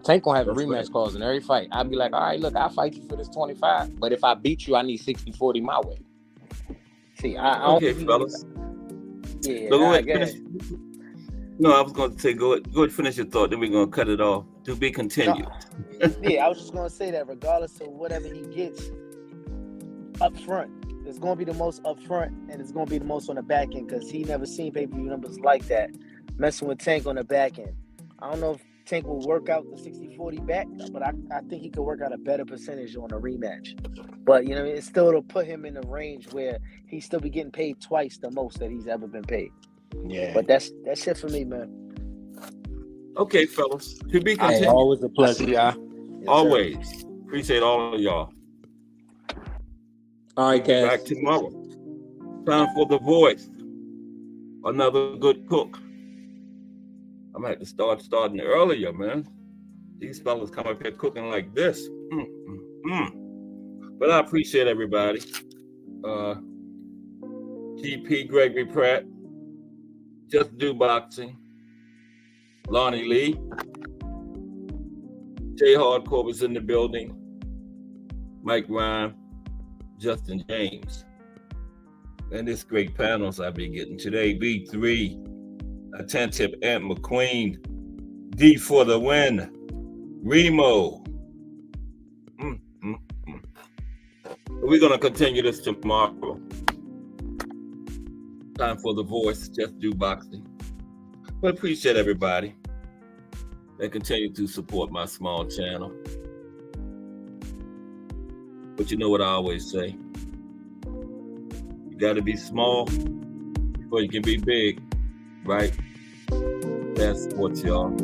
Tank gonna have a rematch clause in every fight. I'd be like, all right, look, I'll fight you for this 25, but if I beat you, I need 60-40 my way. See, I don't think fellas. Yeah, go ahead. No, I was going to say, go ahead, finish your thought, then we're going to cut it off. To be continued. Yeah, I was just going to say that regardless of whatever he gets up front, it's going to be the most up front, and it's going to be the most on the back end, because he never seen pay-per-view numbers like that. messing with Tank on the back end. I don't know if Tank will work out the 60-40 back, but I think he could work out a better percentage on a rematch. But, you know, it's still to put him in a range where he still be getting paid twice the most that he's ever been paid. Yeah. But that's it for me, man. Okay, fellas. To be Hey, continued. always a pleasure. See ya. Yes, Always. Appreciate all of y'all. All right, guys. Back tomorrow. Time for The Voice. Another good cook. I'm gonna have to starting earlier, man. These fellas come up here cooking like this. But I appreciate everybody. GP Gregory Pratt, Just Do Boxing, Lonnie Lee, Jay Hardcore was in the building, Mike Rhyme, Justin James. And this great panels I've been getting today. B3, Attentive Aunt McQueen, D for the win, Remo. We're gonna continue this tomorrow. Time for The Voice, Just Do Boxing. But appreciate everybody that continue to support my small channel. But you know what I always say. You gotta be small before you can be big, right? That's sports, y'all.